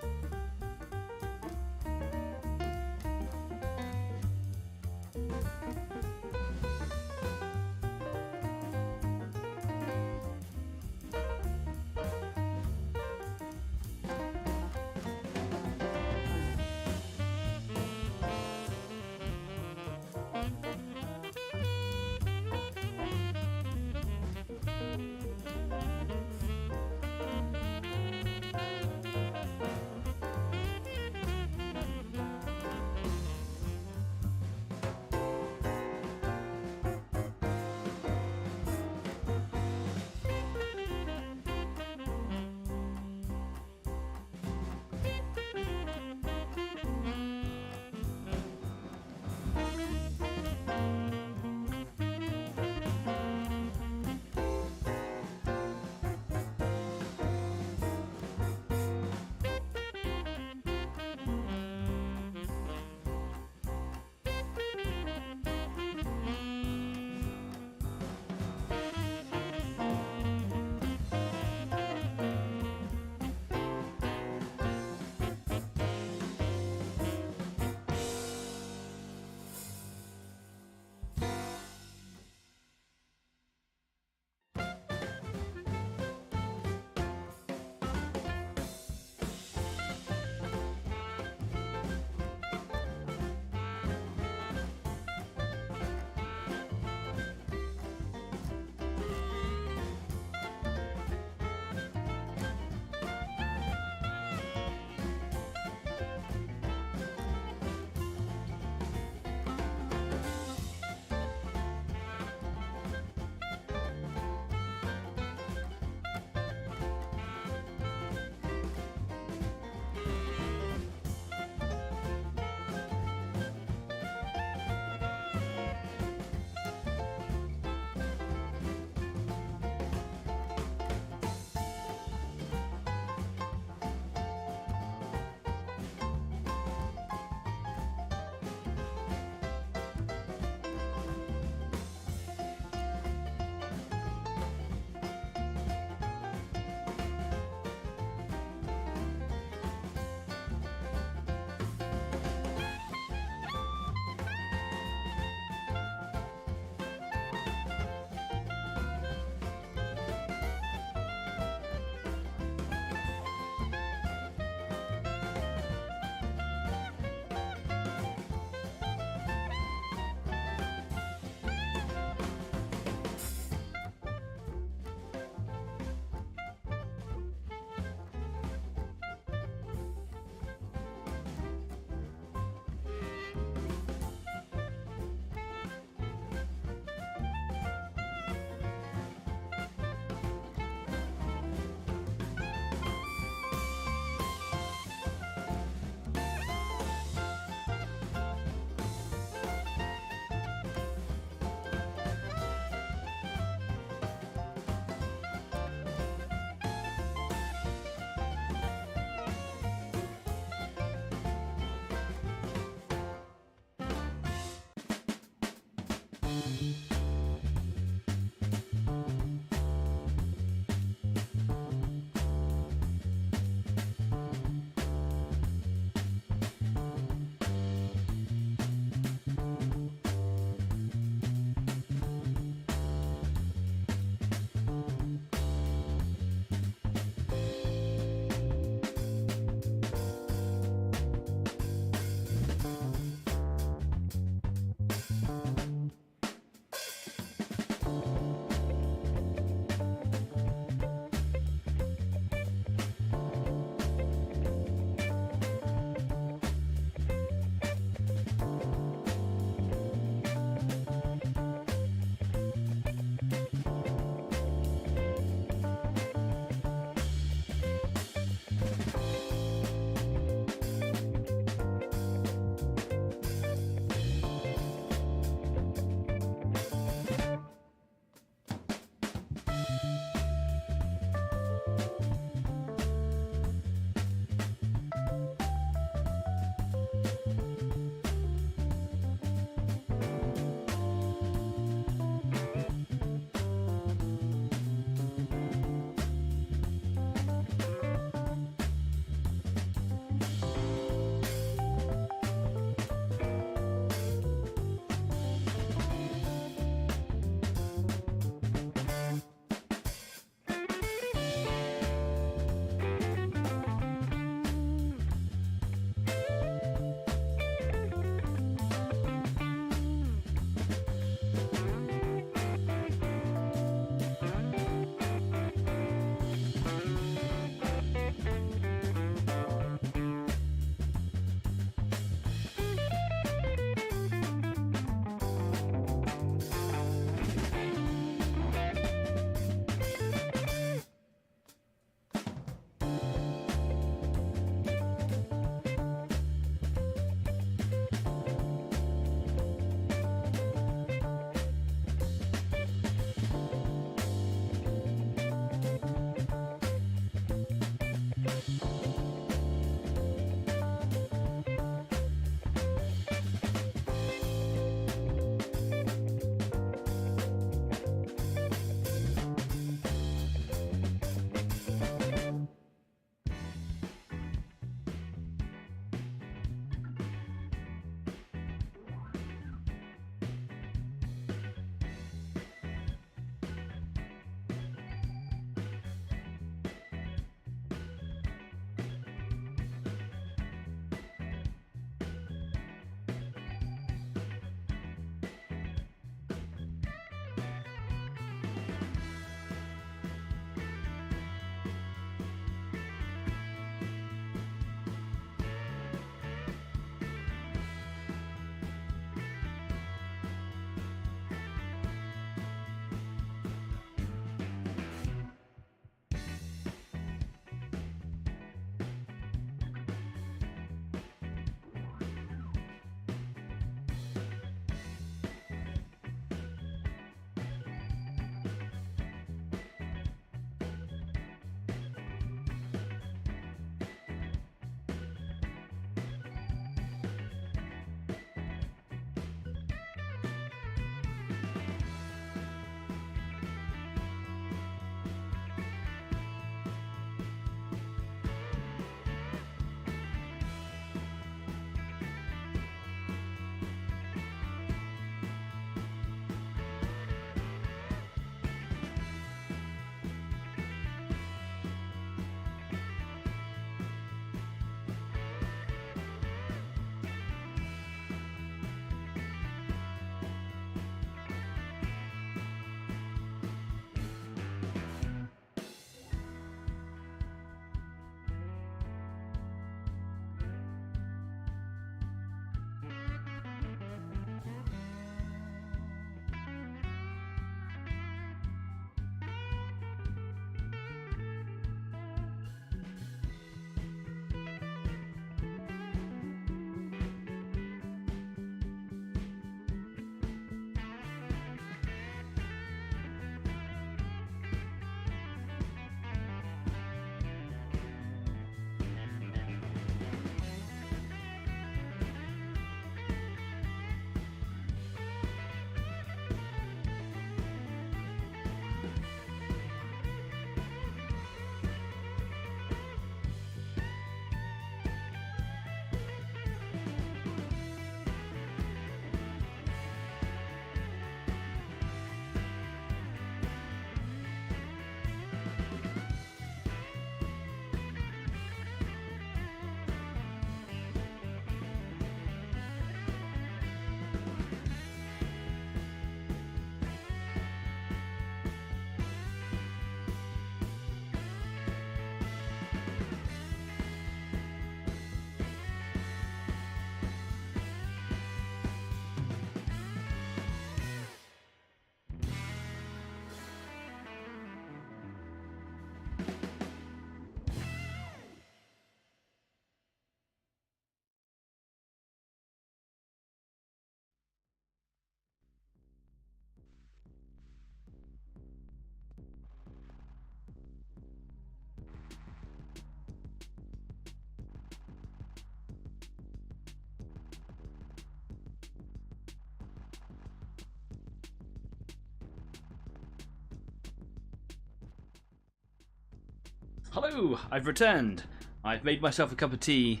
[SPEAKER 1] Hello, I've returned. I've made myself a cup of tea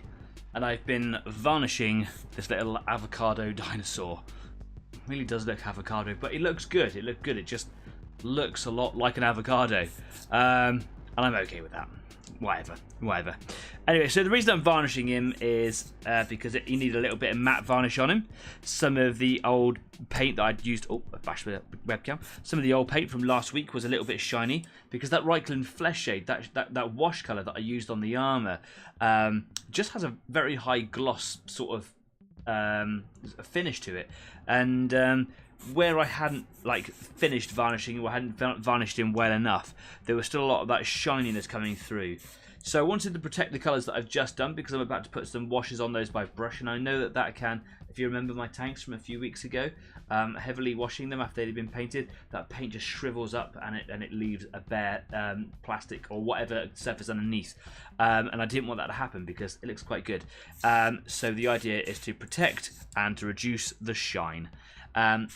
[SPEAKER 1] and I've been varnishing this little avocado dinosaur. It really does look avocado, but it looks good. It just looks a lot like an avocado. And I'm okay with that. Whatever. Anyway, so the reason I'm varnishing him is because he needed a little bit of matte varnish on him. Some of the old paint that I'd used... Oh, I bashed the webcam. Some of the old paint from last week was a little bit shiny because that Reichland Flesh Shade, that wash colour that I used on the armour, just has a very high gloss sort of finish to it. And... where I hadn't finished varnishing or hadn't varnished him well enough, there was still a lot of that shininess coming through. So I wanted to protect the colours that I've just done because I'm about to put some washes on those by brush, and I know that can, if you remember my tanks from a few weeks ago, heavily washing them after they'd been painted, that paint just shrivels up and it leaves a bare plastic or whatever surface underneath, and I didn't want that to happen because it looks quite good. So the idea is to protect and to reduce the shine. And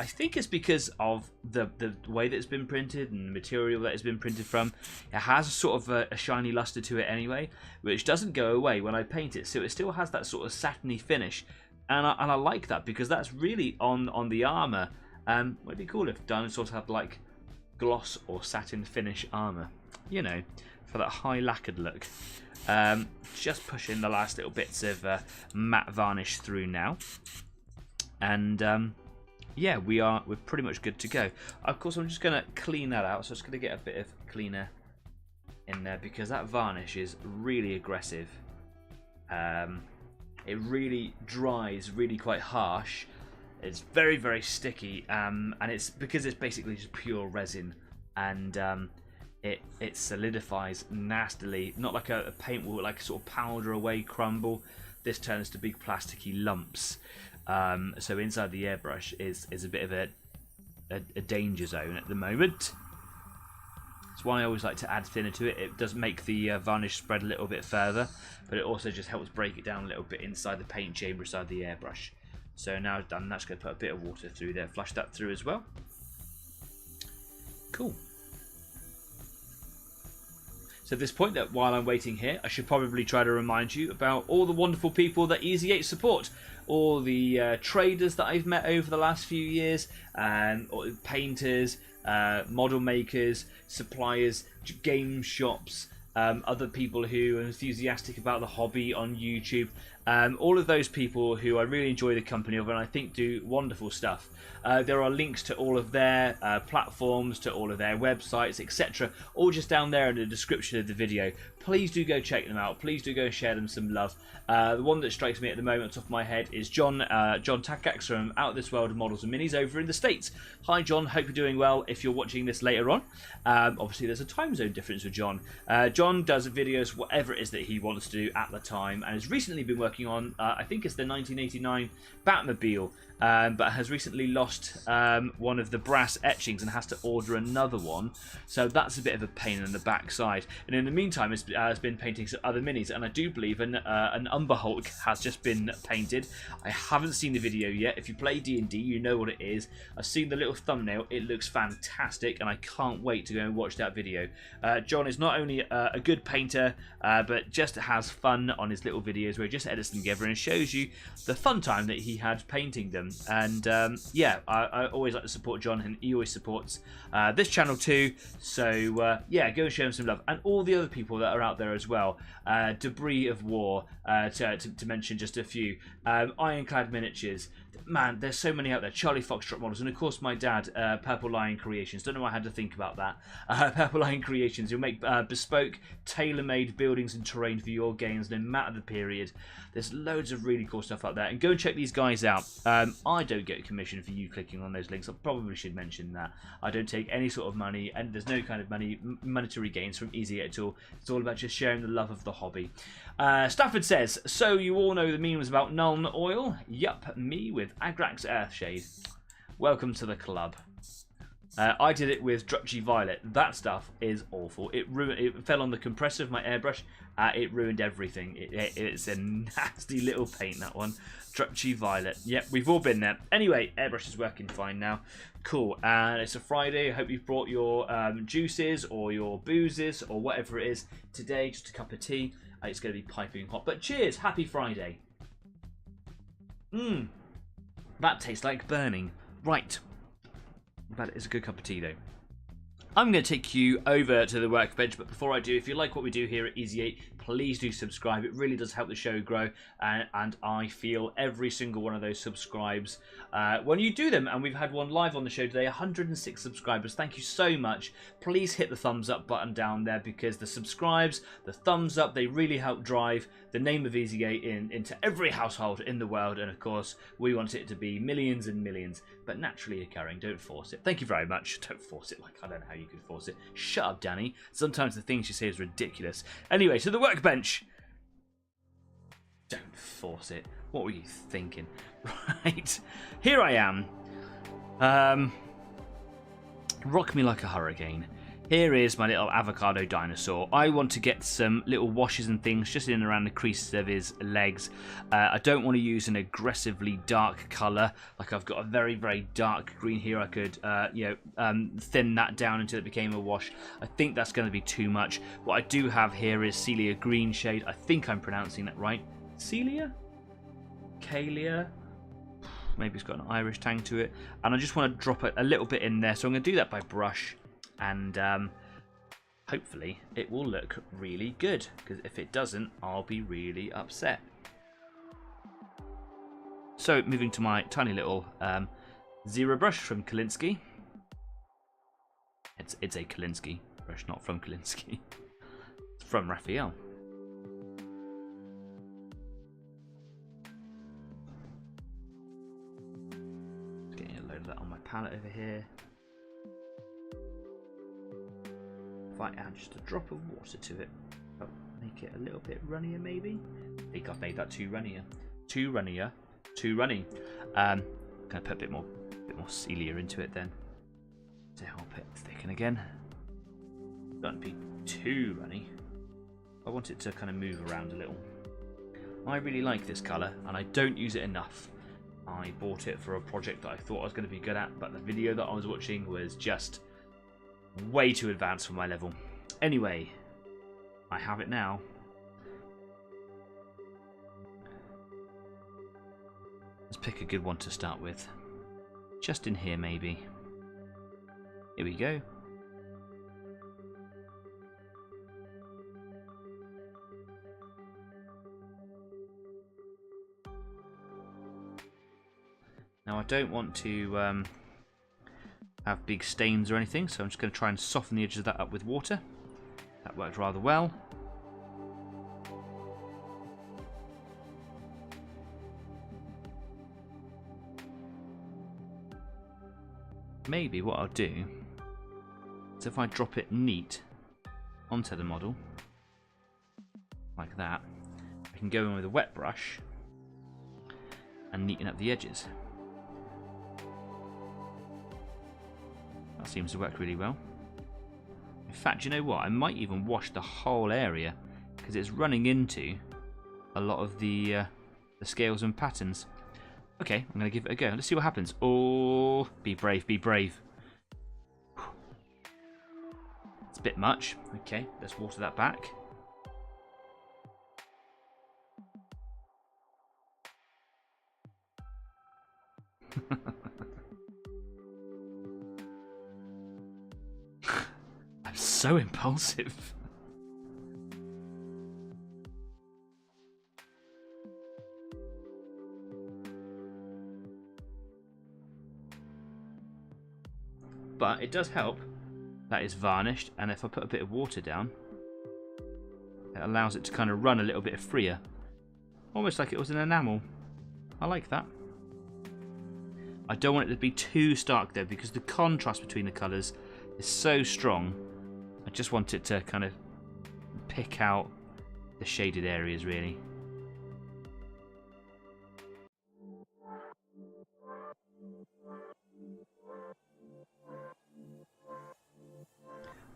[SPEAKER 1] I think it's because of the way that it's been printed and the material that it's been printed from. It has sort of a shiny luster to it anyway, which doesn't go away when I paint it. So it still has that sort of satiny finish, and I like that because that's really on the armour. It'd be cool if dinosaurs had like gloss or satin finish armour, you know, for that high lacquered look. Just pushing the last little bits of matte varnish through now. And yeah, we're pretty much good to go. Of course, I'm just going to clean that out. So I'm just going to get a bit of cleaner in there because that varnish is really aggressive. It really dries really quite harsh. It's very, very sticky, and it's because it's basically just pure resin, and it solidifies nastily. Not like a paint will like sort of powder away, crumble. This turns to big plasticky lumps. So inside the airbrush is a bit of a danger zone at the moment. That's why I always like to add thinner to it. It does make the varnish spread a little bit further, but it also just helps break it down a little bit inside the paint chamber, inside the airbrush. So now it's done, that's going to put a bit of water through there, flush that through as well. Cool. So at this point, that while I'm waiting here, I should probably try to remind you about all the wonderful people that Easy 8 support. All the traders that I've met over the last few years, painters, model makers, suppliers, game shops, other people who are enthusiastic about the hobby on YouTube. All of those people who I really enjoy the company of and I think do wonderful stuff. There are links to all of their platforms, to all of their websites, etc. all just down there in the description of the video. Please do go check them out. Please do go share them some love. The one that strikes me at the moment, on top of my head, is John Takax from Out of This World of Models and Minis over in the States. Hi John, hope you're doing well if you're watching this later on. Obviously there's a time zone difference with John. John does videos, whatever it is that he wants to do at the time, and has recently been working on, I think it's the 1989 Batmobile, but has recently lost one of the brass etchings and has to order another one. So that's a bit of a pain in the backside. And in the meantime, has been painting some other minis, and I do believe an Umber Hulk has just been painted. I haven't seen the video yet. If you play D&D, you know what it is. I've seen the little thumbnail. It looks fantastic, and I can't wait to go and watch that video. John is not only a good painter, but just has fun on his little videos where he just edits them together and shows you the fun time that he had painting them. And yeah, I always like to support John, and he always supports this channel too. So yeah, go and show him some love, and all the other people that are out there as well. Debris of War, to mention just a few. Ironclad Miniatures. Man, there's so many out there. Charlie Foxtrot Models, and of course my dad, Purple Lion Creations. Don't know why I had to think about that. Purple Lion Creations. He'll make bespoke, tailor-made buildings and terrain for your games, no matter the period. There's loads of really cool stuff out there, and go and check these guys out. I don't get commission for you clicking on those links. I probably should mention that. I don't take any sort of money, and there's no kind of monetary gains from Easy 8 at all. It's all about just sharing the love of the hobby. Stafford says, so you all know the memes about Nuln Oil? Yup, me with Agrax Earthshade. Welcome to the club. I did it with Drutchy Violet. That stuff is awful. It fell on the compressor of my airbrush. It ruined everything. It's a nasty little paint, that one. Drutchy Violet. Yep, we've all been there. Anyway, airbrush is working fine now. Cool. And it's a Friday. I hope you've brought your juices or your boozes or whatever it is today. Just a cup of tea. It's going to be piping hot. But cheers. Happy Friday. That tastes like burning. Right. That is a good cup of tea, though. I'm going to take you over to the workbench, but before I do, if you like what we do here at Easy 8, please do subscribe. It really does help the show grow, and I feel every single one of those subscribes when you do them. And we've had one live on the show today, 106 subscribers. Thank you so much. Please hit the thumbs up button down there, because the subscribes, the thumbs up, they really help drive the name of Easy 8 into every household in the world. And of course, we want it to be millions and millions, but naturally occurring. Don't force it. Thank you very much. Don't force it. Like, I don't know how you could force it. Shut up, Danny. Sometimes the things you say is ridiculous. Anyway, to the workbench. Don't force it. What were you thinking? Right. Here I am. Rock me like a hurricane. Here is my little avocado dinosaur. I want to get some little washes and things just in and around the creases of his legs. I don't want to use an aggressively dark colour. Like, I've got a very, very dark green here. I could, thin that down until it became a wash. I think that's going to be too much. What I do have here is Celia green shade. I think I'm pronouncing that right. Celia? Kalia? Maybe it's got an Irish tang to it. And I just want to drop a little bit in there. So I'm going to do that by brush. And hopefully it will look really good, because if it doesn't, I'll be really upset. So moving to my tiny little zero brush from Kolinsky. It's a Kolinsky brush, not from Kolinsky. It's from Raphael. Just getting a load of that on my palette over here. If I add just a drop of water to it, I'll make it a little bit runnier maybe. I think I've made that too runnier. Too runnier. Too runny. Gonna put a bit more Celia into it then to help it thicken again. Don't be too runny. I want it to kind of move around a little. I really like this colour, and I don't use it enough. I bought it for a project that I thought I was going to be good at, but the video that I was watching was just way too advanced for my level. Anyway, I have it now. Let's pick a good one to start with. Just in here, maybe. Here we go. Now, I don't want to have big stains or anything, so I'm just going to try and soften the edges of that up with water. That worked rather well. Maybe what I'll do is, if I drop it neat onto the model, like that, I can go in with a wet brush and neaten up the edges. That seems to work really well. In fact, you know what? I might even wash the whole area, because it's running into a lot of the scales and patterns. Okay, I'm going to give it a go. Let's see what happens. Oh, be brave, be brave. It's a bit much. Okay, let's water that back. I'm so impulsive. But it does help that it's varnished, and if I put a bit of water down, it allows it to kind of run a little bit freer. Almost like it was an enamel. I like that. I don't want it to be too stark though, because the contrast between the colours is so strong. I just want it to kind of pick out the shaded areas, really.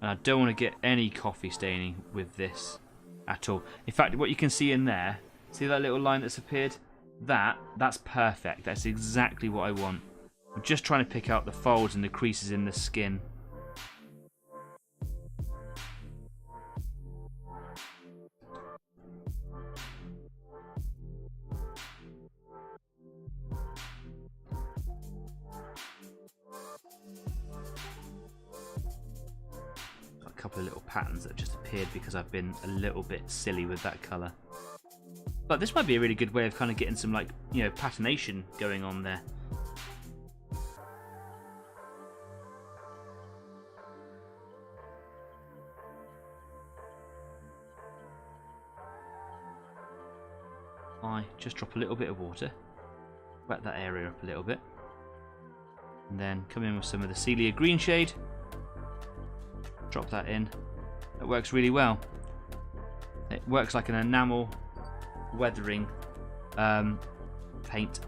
[SPEAKER 1] And I don't want to get any coffee staining with this at all. In fact, what you can see in there, see that little line that's appeared? That's perfect. That's exactly what I want. I'm just trying to pick out the folds and the creases in the skin. A couple of little patterns that have just appeared because I've been a little bit silly with that colour. But this might be a really good way of kind of getting some, like, you know, patination going on there. I just drop a little bit of water, wet that area up a little bit, and then come in with some of the Celia green shade. Drop that in. That works really well. It works like an enamel weathering paint.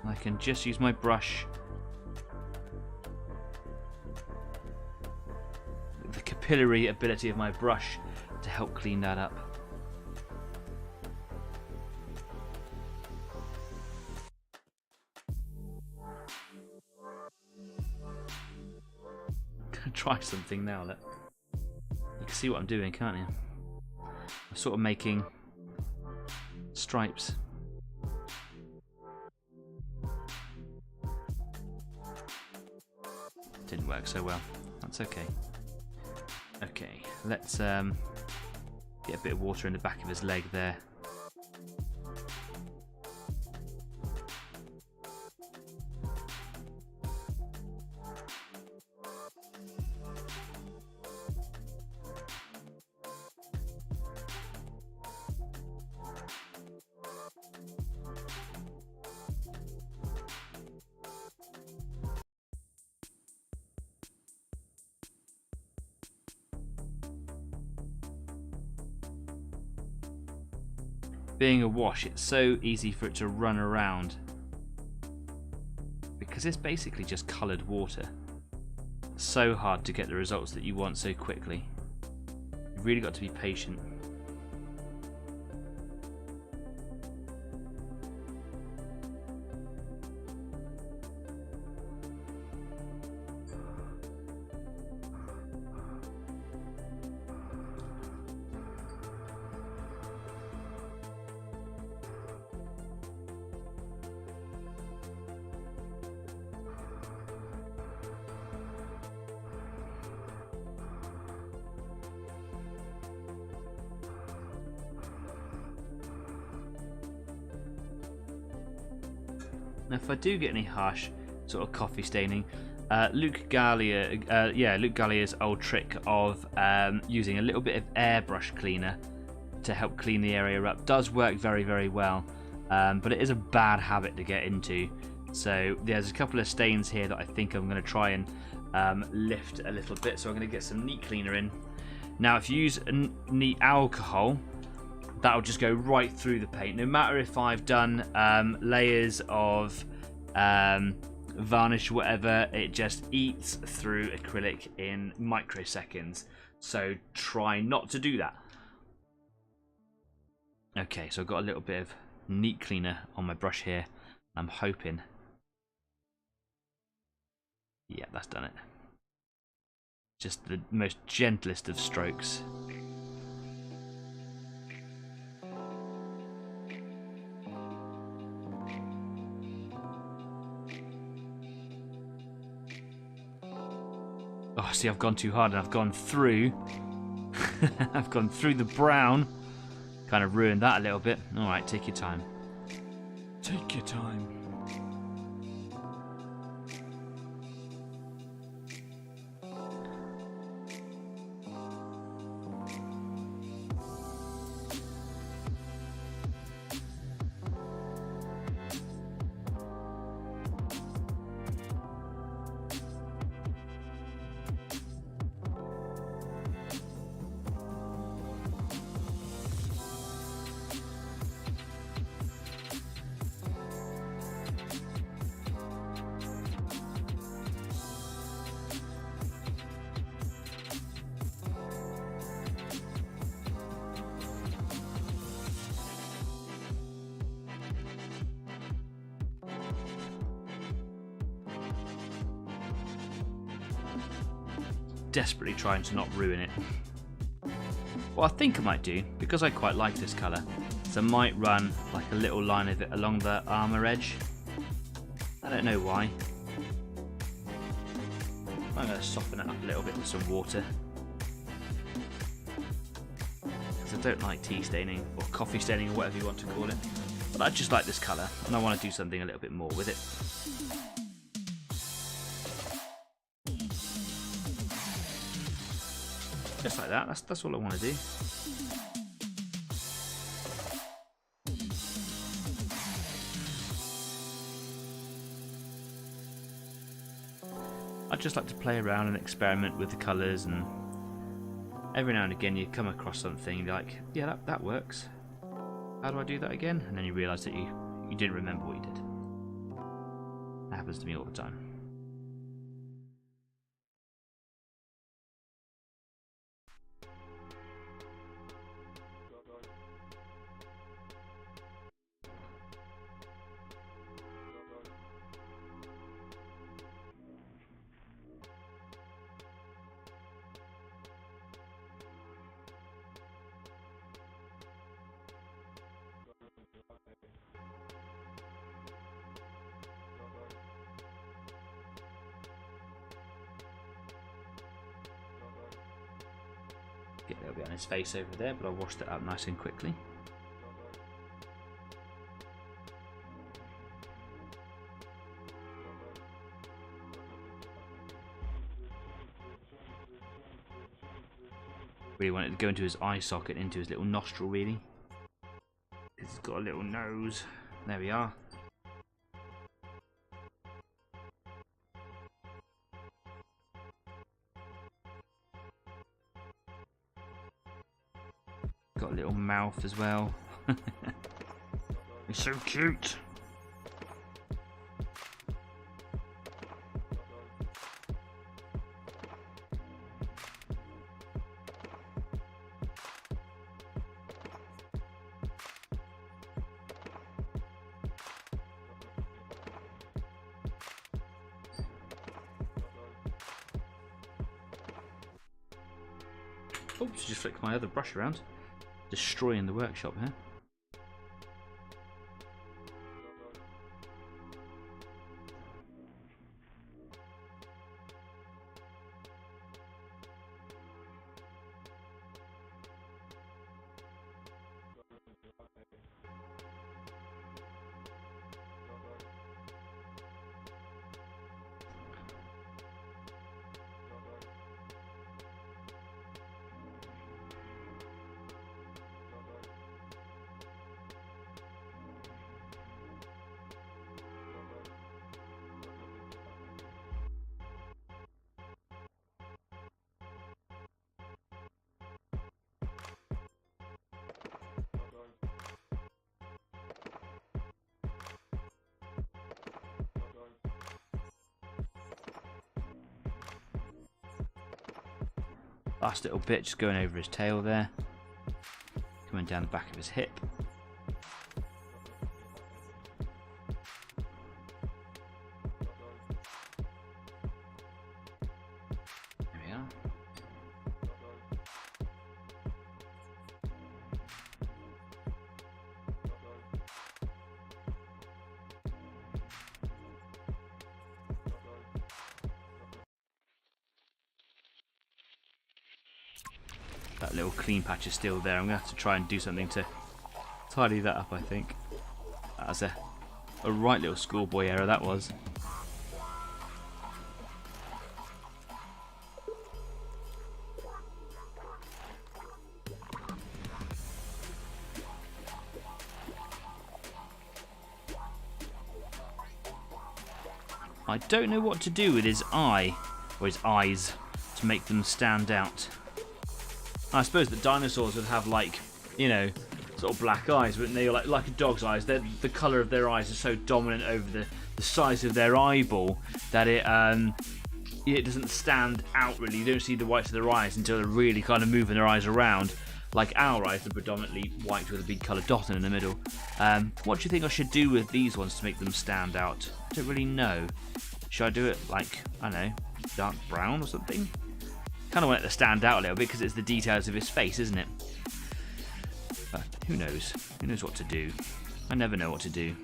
[SPEAKER 1] I can just use my brush. The capillary ability of my brush to help clean that up. Try something now. Look, you can see what I'm doing, can't you? I'm sort of making stripes. Didn't work so well. That's okay. Okay, let's get a bit of water in the back of his leg there. Being a wash, it's so easy for it to run around because it's basically just coloured water. It's so hard to get the results that you want so quickly. You've really got to be patient. Now, if I do get any harsh sort of coffee staining, Luke Gallier's old trick of using a little bit of airbrush cleaner to help clean the area up does work very, very well, but it is a bad habit to get into. So there's a couple of stains here that I think I'm going to try and lift a little bit. So I'm going to get some neat cleaner in. Now, if you use neat alcohol, that'll just go right through the paint. No matter if I've done layers of varnish, whatever, it just eats through acrylic in microseconds. So try not to do that. Okay, so I've got a little bit of neat cleaner on my brush here. I'm hoping. Yeah, that's done it. Just the most gentlest of strokes. Oh, see, I've gone too hard and I've gone through. I've gone through the brown. Kind of ruined that a little bit. Alright, take your time. Take your time. desperately trying to not ruin it. What I think I might do, because I quite like this colour, is I might run like a little line of it along the armour edge. I don't know why. I'm going to soften it up a little bit with some water. Because I don't like tea staining, or coffee staining, or whatever you want to call it. But I just like this colour, and I want to do something a little bit more with it. Just like that, that's all I want to do. I just like to play around and experiment with the colours, and every now and again you come across something and you're like, yeah, that works. How do I do that again? And then you realise that you didn't remember what you did. That happens to me all the time. Get a little bit on his face over there, but I washed it up nice and quickly. Really want it to go into his eye socket, into his little nostril, really. He's got a little nose. There we are. Got a little mouth as well. He's so cute. Oops, just flicked my other brush around. Destroying the workshop here. Last little bit just going over his tail there, coming down the back of his hip. There we are. That little clean patch is still there. I'm going to have to try and do something to tidy that up, I think. That's a right little schoolboy error, that was. I don't know what to do with his eye, or his eyes, to make them stand out. I suppose that dinosaurs would have, like, you know, sort of black eyes, wouldn't they? Like a dog's eyes. The colour of their eyes is so dominant over the size of their eyeball that it doesn't stand out really. You don't see the whites of their eyes until they're really kind of moving their eyes around. Like our eyes are predominantly white with a big coloured dot in the middle. What do you think I should do with these ones to make them stand out? I don't really know. Should I do it like, I don't know, dark brown or something? Kind of want it to stand out a little bit because it's the details of his face, isn't it? But who knows? Who knows what to do? I never know what to do.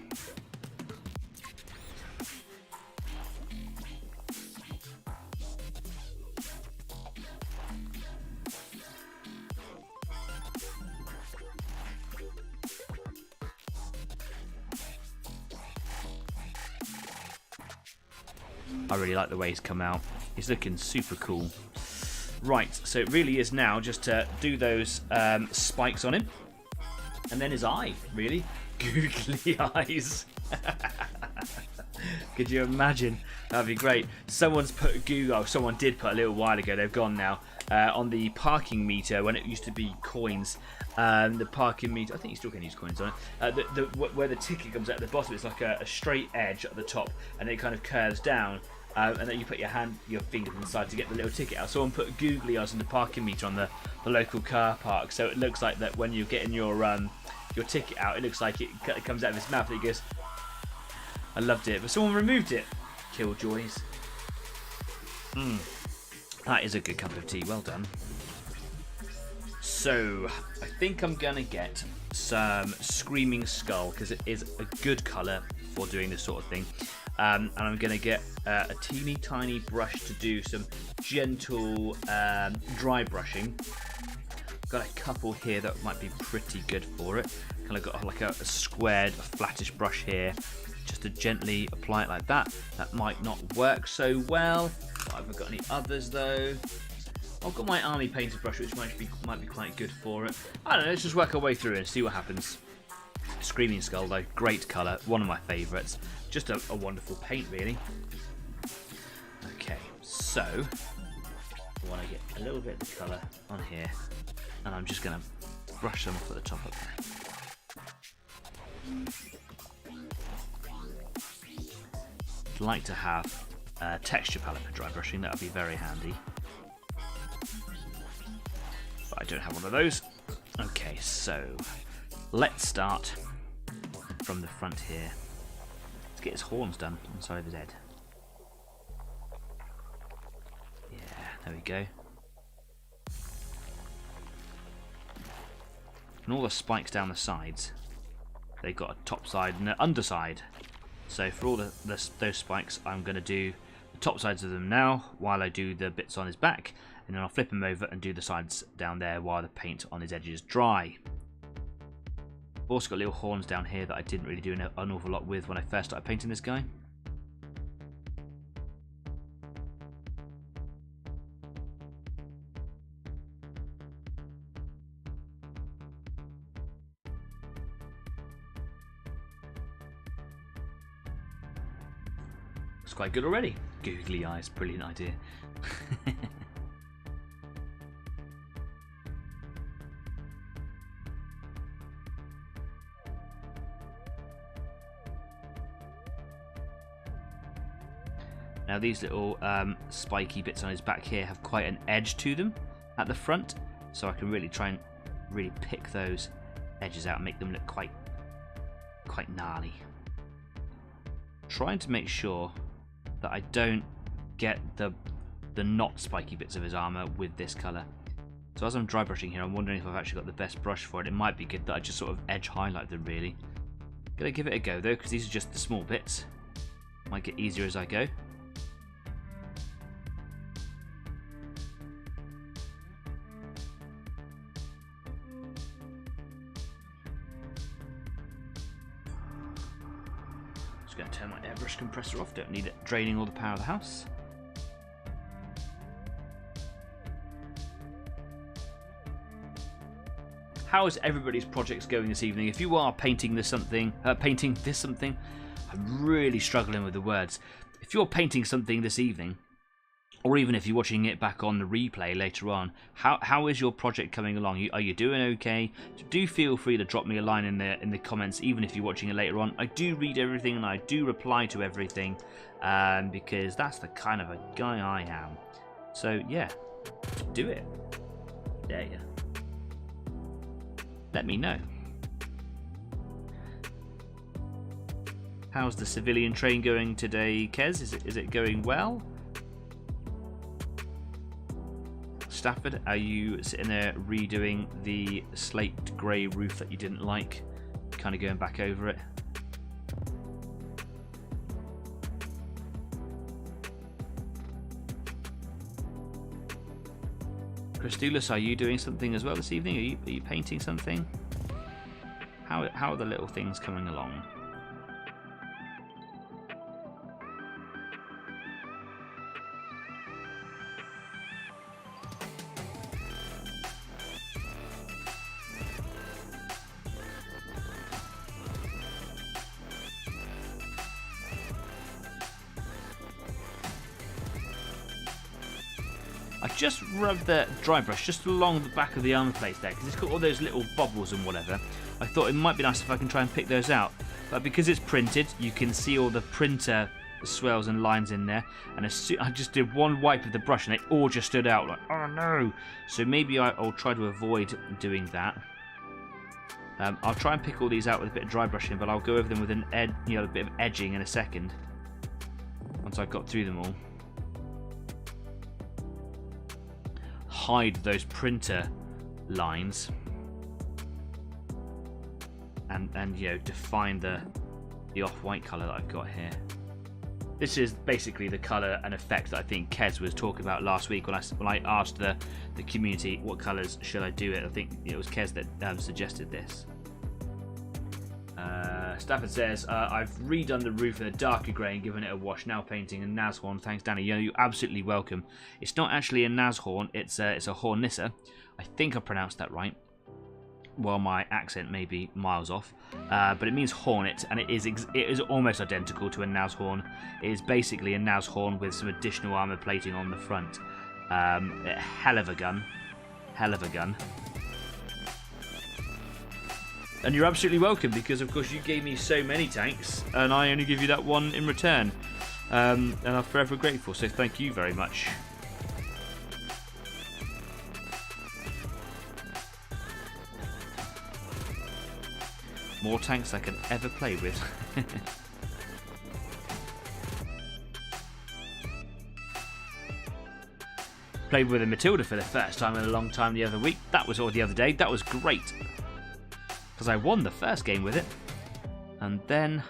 [SPEAKER 1] I really like the way he's come out. He's looking super cool. Right, so it really is now just to do those spikes on him. And then his eye, really. Googly eyes. Could you imagine? That'd be great. Someone did put a little while ago, they've gone now, on the parking meter when it used to be coins. The parking meter, I think you still can use coins on it. Where the ticket comes out at the bottom, it's like a straight edge at the top, and it kind of curves down. And then you put your finger inside to get the little ticket out. Someone put googly eyes on the parking meter on the local car park, so it looks like that when you're getting your ticket out, it looks like it comes out of his mouth and it goes. I loved it, but someone removed it. Killjoys. That is a good cup of tea. Well done. So I think I'm gonna get some Screaming Skull because it is a good colour for doing this sort of thing. And I'm going to get a teeny tiny brush to do some gentle dry brushing. Got a couple here that might be pretty good for it. Kind of got like a squared, flattish brush here, just to gently apply it like that. That might not work so well. I haven't got any others though. I've got my army painted brush, which might be quite good for it. I don't know. Let's just work our way through it and see what happens. Screaming Skull though, great colour, one of my favourites. Just a wonderful paint, really. Okay, so I want to get a little bit of the colour on here, and I'm just going to brush them off at the top of there. I'd like to have a texture palette for dry brushing, that would be very handy. But I don't have one of those. Okay, so let's start from the front here. Let's get his horns done on the side of his head. Yeah, there we go. And all the spikes down the sides, they've got a top side and an underside. So for all those spikes, I'm going to do the top sides of them now while I do the bits on his back, and then I'll flip him over and do the sides down there while the paint on his edges dry. I've also got little horns down here that I didn't really do an awful lot with when I first started painting this guy. It's quite good already. Googly eyes, brilliant idea. Now these little spiky bits on his back here have quite an edge to them at the front, so I can really try and pick those edges out and make them look quite gnarly. Trying to make sure that I don't get the not spiky bits of his armour with this colour. So as I'm dry brushing here, I'm wondering if I've actually got the best brush for it. It might be good that I just sort of edge highlight them really. Gonna give it a go though, because these are just the small bits. Might get easier as I go. Going to turn my airbrush compressor off, don't need it draining all the power of the house. How is everybody's projects going this evening? If you are painting this something, I'm really struggling with the words. If you're painting something this evening, or even if you're watching it back on the replay later on, how is your project coming along? Are you doing okay? Do feel free to drop me a line in the comments, even if you're watching it later on. I do read everything and I do reply to everything, because that's the kind of a guy I am. So yeah, do it. There you go. Let me know. How's the civilian train going today, Kez? Is it going well? Stafford? Are you sitting there redoing the slate grey roof that you didn't like? Kind of going back over it? Christoulis, are you doing something as well this evening? Are you painting something? How are the little things coming along? I just rubbed the dry brush just along the back of the armor plate there because it's got all those little bubbles and whatever. I thought it might be nice if I can try and pick those out, but because it's printed you can see all the printer swells and lines in there, and I just did one wipe of the brush and it all just stood out like, oh no. So maybe I'll try to avoid doing that. I'll try and pick all these out with a bit of dry brushing, but I'll go over them with a bit of edging in a second once I've got through them all. Hide those printer lines and you know, define the off-white colour that I've got here. This is basically the colour and effect that I think Kez was talking about last week when I asked the community what colours should I do it. I think it was Kez that suggested this. Stafford says, I've redone the roof in a darker grey and given it a wash, now painting a Nashorn. Thanks, Danny. You're absolutely welcome. It's not actually a Nashorn, it's a Hornissa. I think I pronounced that right. Well, my accent may be miles off, but it means hornet, and it is almost identical to a Nashorn. It is basically a Nashorn with some additional armour plating on the front. Hell of a gun. Hell of a gun. And you're absolutely welcome, because of course you gave me so many tanks and I only give you that one in return, and I'm forever grateful, so thank you very much. More tanks I can ever play with. Played with a Matilda for the first time in a long time the other week. Or the other day. That was great. Because I won the first game with it, and then,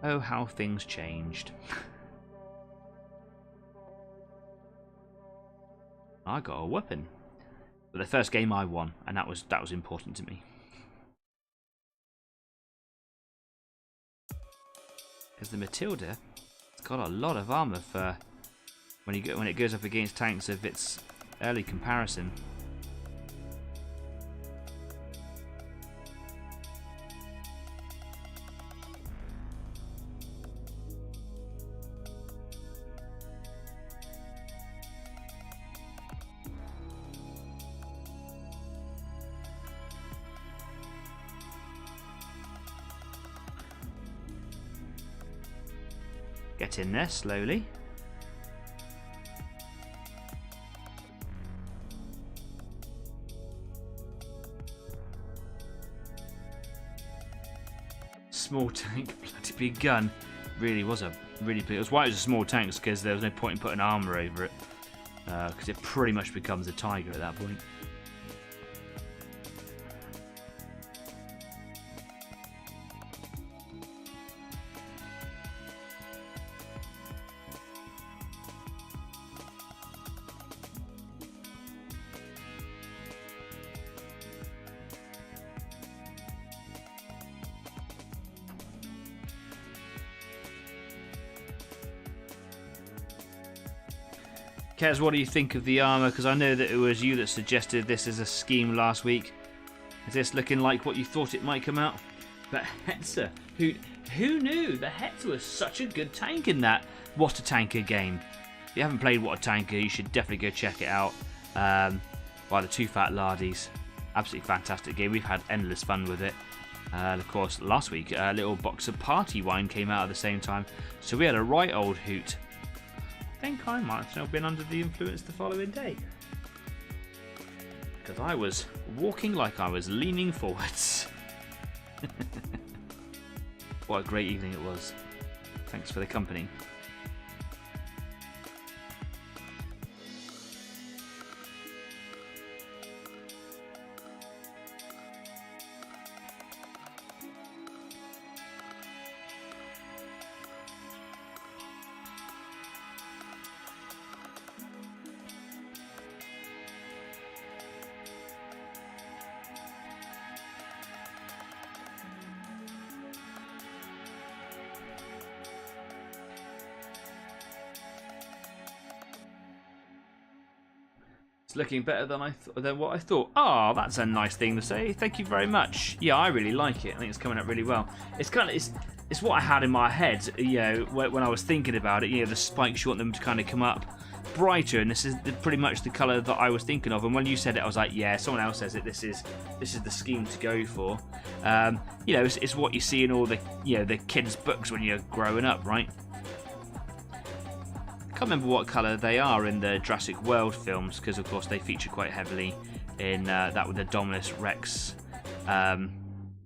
[SPEAKER 1] oh how things changed. I got a whooping, but the first game I won, and that was important to me. Because the Matilda, it's got a lot of armour for when it goes up against tanks of its early comparison. Get in there slowly. Small tank, bloody big gun. Really was a really big. It was why it was a small tank, because there was no point in putting armour over it, because it pretty much becomes a tiger at that point. Kez, what do you think of the armour? Because I know that it was you that suggested this as a scheme last week. Is this looking like what you thought it might come out? But Hetzer, who knew? The Hetzer was such a good tank in that What a Tanker game. If you haven't played What a Tanker, you should definitely go check it out. By the Two Fat Lardies. Absolutely fantastic game. We've had endless fun with it. And of course, last week, a little box of party wine came out at the same time. So we had a right old hoot. I think I might have been under the influence the following day, because I was walking like I was leaning forwards. What a great evening it was. Thanks for the company. It's looking better than what I thought. Oh, that's a nice thing to say. Thank you very much. Yeah, I really like it. I think it's coming up really well. It's kind of it's what I had in my head, you know, when I was thinking about it. You know, the spikes, you want them to kind of come up brighter, and this is pretty much the colour that I was thinking of. And when you said it, I was like, yeah, someone else says it. This is the scheme to go for. You know, it's what you see in all the the kids' books when you're growing up, right? I can't remember what colour they are in the Jurassic World films, because of course they feature quite heavily in that with the Dominus Rex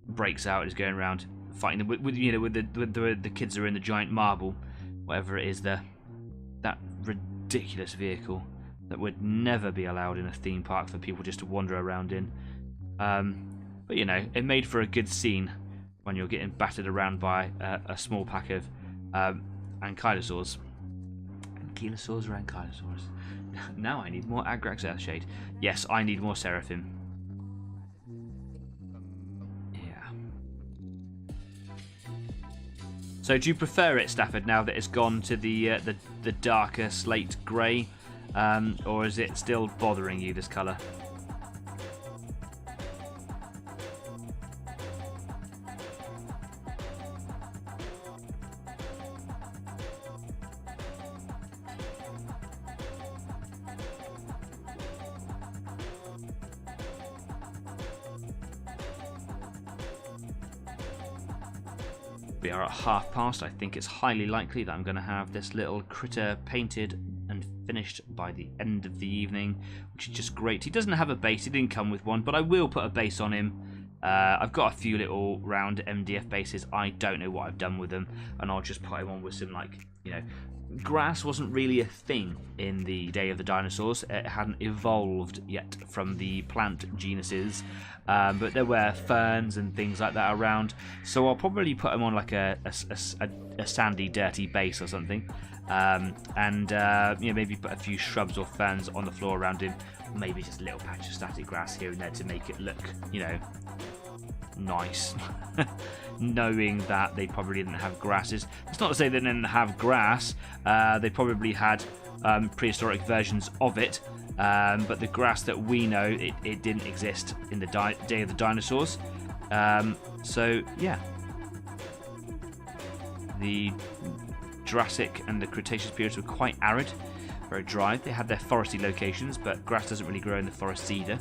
[SPEAKER 1] breaks out and is going around fighting them with the kids that are in the giant marble, whatever it is, that ridiculous vehicle that would never be allowed in a theme park for people just to wander around in. But you know, it made for a good scene when you're getting battered around by a small pack of Ankylosaurs. Ankylosaurs or Ankylosaurus? Now I need more Agrax Earthshade. Yes, I need more Seraphim. Yeah. So do you prefer it, Stafford, now that it's gone to the darker slate grey, or is it still bothering you, this colour? We are at past. I think it's highly likely that I'm going to have this little critter painted and finished by the end of the evening, which is just great. He doesn't have a base, he didn't come with one, but I will put a base on him. I've got a few little round MDF bases. I don't know what I've done with them, and I'll just put him on with some, like, you know, grass wasn't really a thing in the day of the dinosaurs. It hadn't evolved yet from the plant genuses, but there were ferns and things like that around, so I'll probably put them on like a sandy, dirty base or something, and you know, maybe put a few shrubs or ferns on the floor around him, maybe just a little patch of static grass here and there to make it look, you know, nice. Knowing that they probably didn't have grasses. It's not to say they didn't have grass. They probably had prehistoric versions of it, but the grass that we know, it didn't exist in the day of the dinosaurs. So yeah, the Jurassic and the Cretaceous periods were quite arid, very dry. They had their foresty locations, but grass doesn't really grow in the forests either.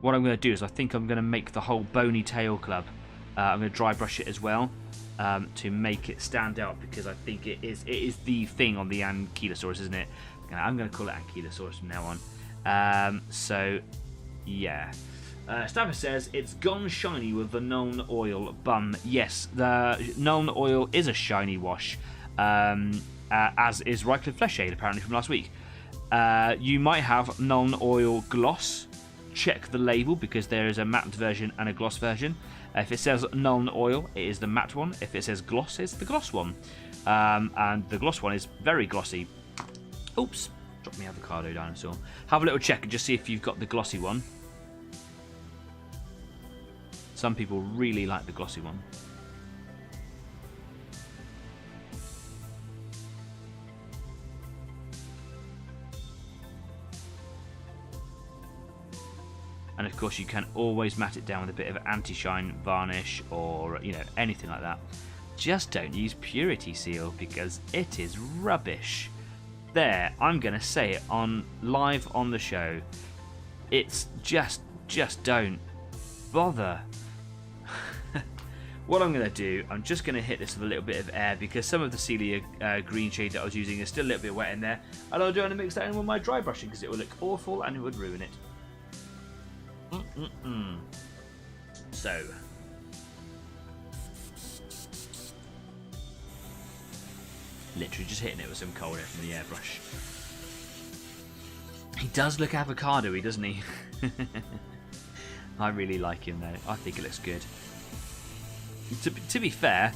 [SPEAKER 1] What I'm going to do is I think I'm going to make the whole bony tail club. I'm going to dry brush it as well to make it stand out, because I think it is the thing on the Ankylosaurus, isn't it? I'm going to call it Ankylosaurus from now on. So yeah. Stafford says it's gone shiny with the Nuln Oil bum. Yes, the Nuln Oil is a shiny wash, as is Rycliffe Flesh Shade apparently from last week. You might have Nuln Oil Gloss. Check the label, because there is a matte version and a gloss version. If it says Nuln Oil, it is the matte one. If it says gloss, it's the gloss one. And the gloss one is very glossy. Oops, drop me avocado dinosaur. Have a little check and just see if you've got the glossy one. Some people really like the glossy one. And of course you can always matte it down with a bit of anti-shine varnish, or, you know, anything like that. Just don't use Purity Seal, because it is rubbish. There, I'm going to say it live on the show. It's just don't bother. What I'm going to do, I'm just going to hit this with a little bit of air, because some of the Celia green shade that I was using is still a little bit wet in there, and I don't want to mix that in with my dry brushing, because it would look awful and it would ruin it. So, literally just hitting it with some cold air from the airbrush. He does look avocado-y, doesn't he? I really like him though. I think it looks good. To be fair,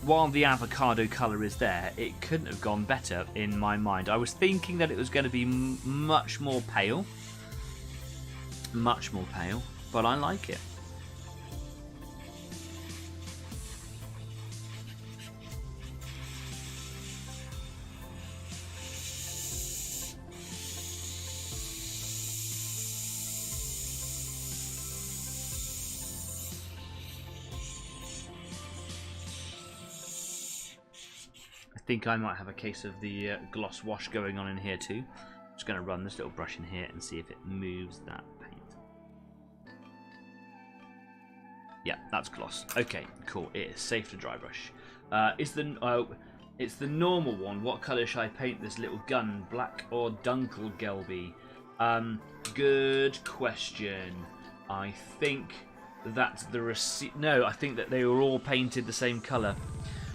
[SPEAKER 1] while the avocado colour is there, it couldn't have gone better in my mind. I was thinking that it was going to be much more pale, but I like it. I think I might have a case of the gloss wash going on in here too. I'm just going to run this little brush in here and see if it moves that paint. Yeah, that's gloss. Okay, cool. It is safe to dry brush. It's the normal one. What colour should I paint this little gun? Black or Dunkelgelbie? Good question. I think that's the receipt. No, I think that they were all painted the same colour.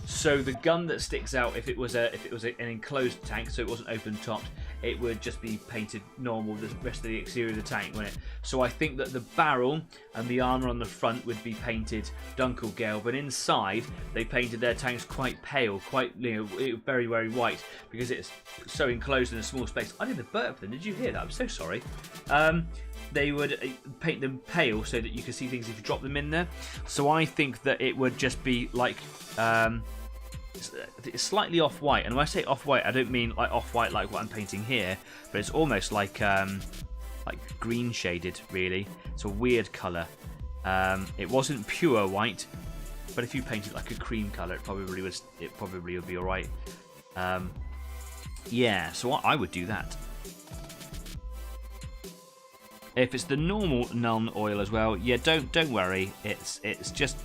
[SPEAKER 1] So the gun that sticks out, if it was an enclosed tank, so it wasn't open topped, it would just be painted normal. The rest of the exterior of the tank, wouldn't it? So I think that the barrel and the armour on the front would be painted Dunkelgelb, but inside they painted their tanks quite pale, quite very very white, because it's so enclosed in a small space. I did the burp then. Did you hear that? I'm so sorry. They would paint them pale so that you could see things if you drop them in there. So I think that it would just be like it's slightly off-white, and when I say off-white, I don't mean like off-white like what I'm painting here, but it's almost like green shaded. Really, it's a weird colour. It wasn't pure white, but if you painted like a cream colour, it probably would be all right. Yeah, so I would do that. If it's the normal Nuln oil as well, yeah, don't worry. It's just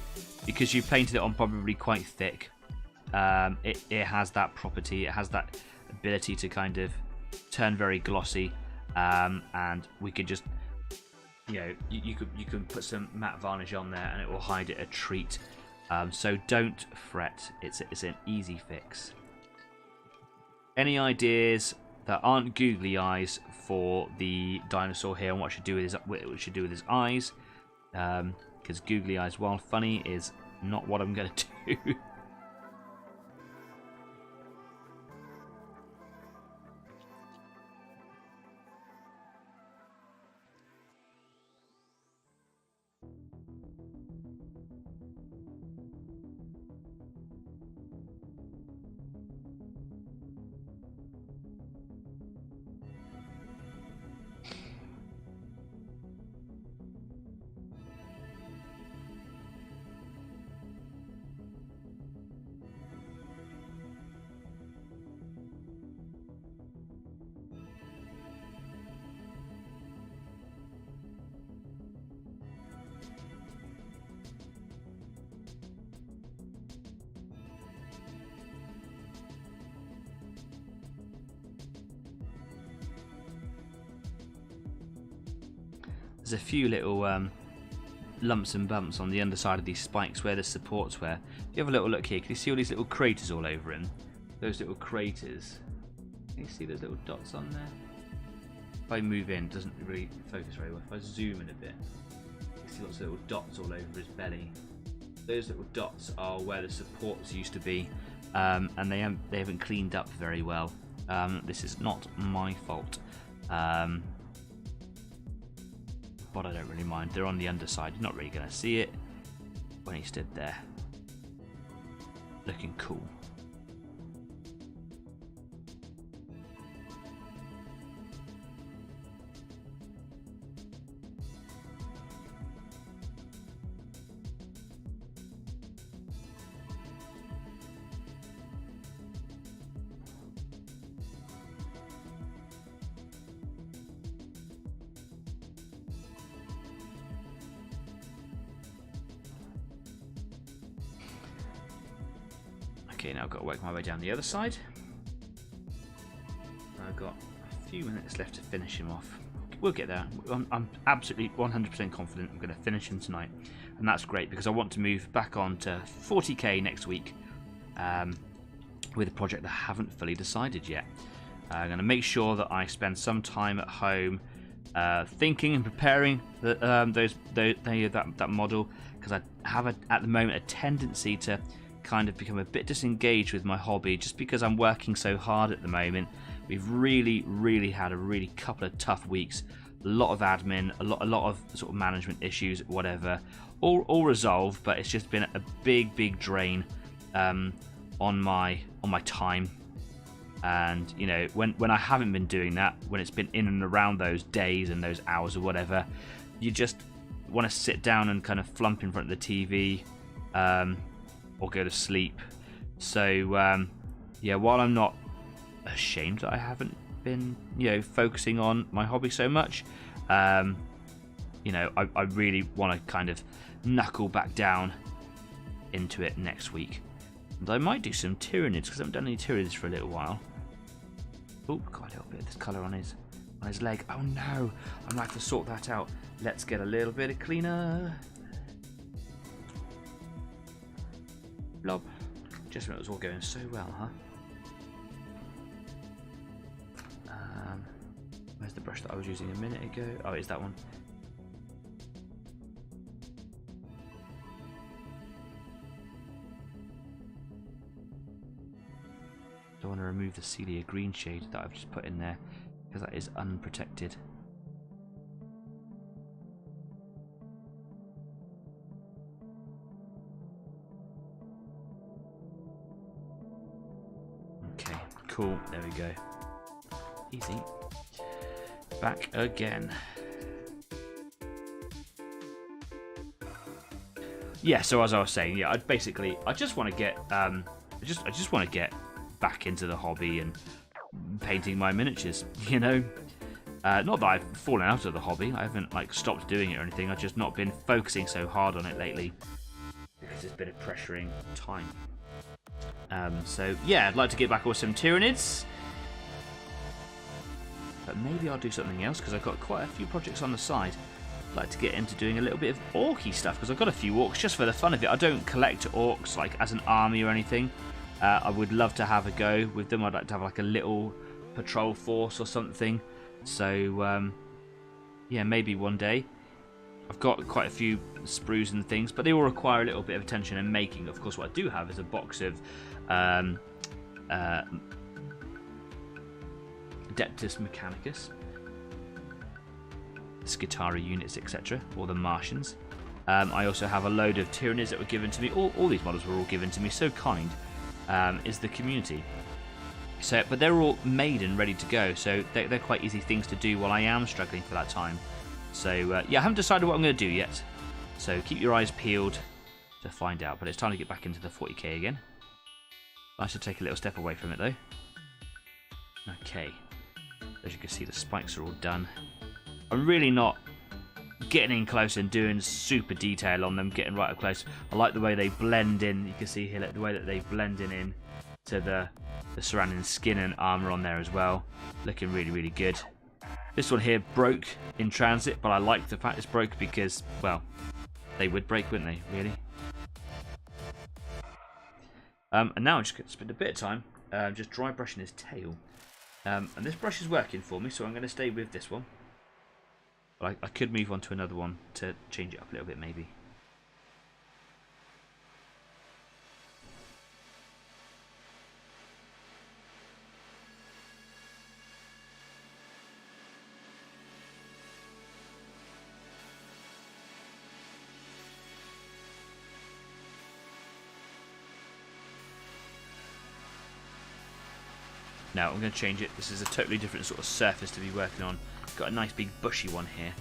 [SPEAKER 1] because you painted it on probably quite thick. It has that property. It has that ability to kind of turn very glossy, and we could just, you can put some matte varnish on there, and it will hide it a treat. So don't fret. It's an easy fix. Any ideas that aren't googly eyes for the dinosaur here, and what should do with his eyes? Because googly eyes, while funny, is not what I'm going to do. There's a few little lumps and bumps on the underside of these spikes where the supports were. If you have a little look here, can you see all these little craters all over him? Those little craters. Can you see those little dots on there? If I move in, it doesn't really focus very well. If I zoom in a bit, you see lots of little dots all over his belly. Those little dots are where the supports used to be, and they haven't cleaned up very well. This is not my fault. But I don't really mind. They're on the underside. You're not really going to see it when he stood there. Looking cool. Okay, now I've got to work my way down the other side. I've got a few minutes left to finish him off. We'll get there. I'm absolutely 100% confident I'm going to finish him tonight. And that's great because I want to move back on to 40k next week with a project that I haven't fully decided yet. I'm going to make sure that I spend some time at home thinking and preparing that model, because I have at the moment a tendency to kind of become a bit disengaged with my hobby just because I'm working so hard at the moment. We've really had a couple of tough weeks. A lot of admin, a lot of sort of management issues, whatever. All resolved, but it's just been a big drain on my time. And you know, when I haven't been doing that, when it's been in and around those days and those hours or whatever, you just want to sit down and kind of flump in front of the TV or go to sleep. So yeah, while I'm not ashamed that I haven't been, you know, focusing on my hobby so much, you know, I really want to kind of knuckle back down into it next week. And I might do some Tyranids because I haven't done any Tyranids for a little while. Oh, got a little bit of this colour on his leg. Oh no, I'm going to have to sort that out. Let's get a little bit of cleaner. Blob. Just when it was all going so well, huh? Where's the brush that I was using a minute ago? Oh, it's that one. Don't want to remove the Celia green shade that I've just put in there because that is unprotected. Okay, cool. There we go. Easy. Back again. Yeah, so as I was saying, yeah, I just want to get I just want to get back into the hobby and painting my miniatures, you know. Not that I've fallen out of the hobby. I haven't like stopped doing it or anything. I've just not been focusing so hard on it lately because it's been a pressuring time. So yeah, I'd like to get back with some Tyranids. But maybe I'll do something else because I've got quite a few projects on the side. I'd like to get into doing a little bit of orky stuff because I've got a few orcs just for the fun of it. I don't collect orcs like as an army or anything. I would love to have a go with them. I'd like to have like a little patrol force or something. So yeah, maybe one day. I've got quite a few sprues and things, but they all require a little bit of attention and making. Of course, what I do have is a box of Adeptus Mechanicus, Skitarii units, etc., or the Martians. I also have a load of Tyranids that were given to me. All these models were all given to me. So kind is the community. So, but they're all made and ready to go. So they're quite easy things to do while I am struggling for that time. So yeah, I haven't decided what I'm going to do yet. So keep your eyes peeled to find out. But it's time to get back into the 40k again. I should take a little step away from it though. Okay. As you can see, the spikes are all done. I'm really not getting in close and doing super detail on them, getting right up close. I like the way they blend in. You can see here the way that they blend in to the surrounding skin and armour on there as well. Looking really good. This one here broke in transit, but I like the fact it's broke because, well, they would break, wouldn't they, really? And now I'm just going to spend a bit of time just dry brushing his tail. And this brush is working for me, so I'm going to stay with this one. But I could move on to another one to change it up a little bit, maybe. Now I'm going to change it. This is a totally different sort of surface to be working on. Got a nice big bushy one here.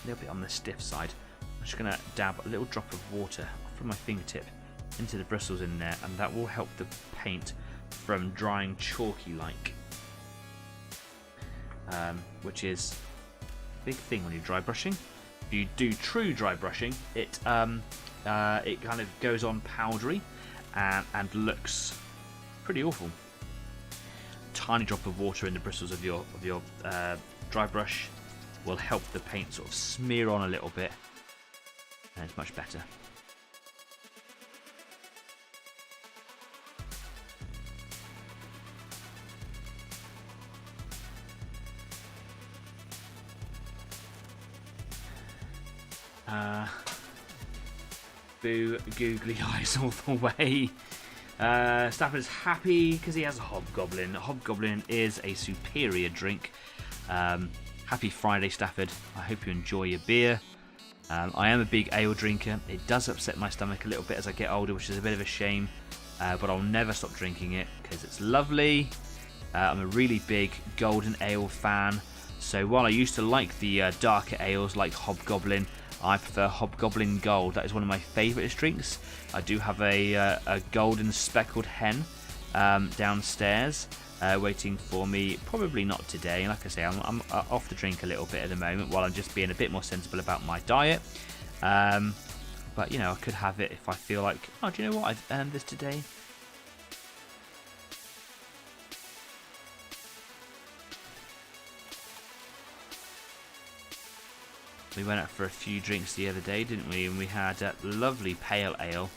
[SPEAKER 1] A little bit on the stiff side. I'm just going to dab a little drop of water from my fingertip into the bristles in there, and that will help the paint from drying chalky-like. Which is a big thing when you're dry brushing. If you do true dry brushing, it kind of goes on powdery and looks pretty awful. Tiny drop of water in the bristles of your dry brush will help the paint sort of smear on a little bit, and it's much better. Boo googly eyes all the way. Stafford's happy because he has a Hobgoblin. Hobgoblin is a superior drink. Happy Friday, Stafford. I hope you enjoy your beer. I am a big ale drinker. It does upset my stomach a little bit as I get older, which is a bit of a shame. But I'll never stop drinking it because it's lovely. I'm a really big golden ale fan. So while I used to like the darker ales like Hobgoblin, I prefer Hobgoblin Gold. That is one of my favourite drinks. I do have a golden speckled hen downstairs waiting for me. Probably not today. Like I say, I'm off the drink a little bit at the moment while I'm just being a bit more sensible about my diet. But, you know, I could have it if I feel like, oh, do you know what? I've earned this today. We went out for a few drinks the other day, didn't we? And we had that lovely pale ale.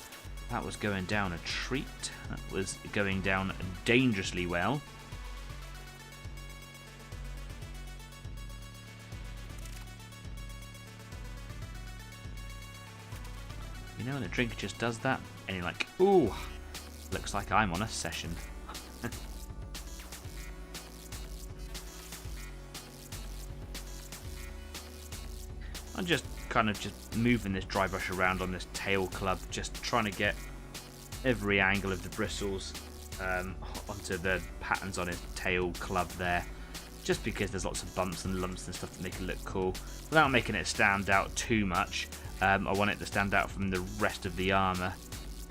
[SPEAKER 1] That was going down a treat. That was going down dangerously well. You know, when a drink just does that, and you're like, ooh, looks like I'm on a session. I'm just kind of just moving this dry brush around on this tail club, just trying to get every angle of the bristles onto the patterns on his tail club there, just because there's lots of bumps and lumps and stuff to make it look cool, without making it stand out too much. I want it to stand out from the rest of the armour,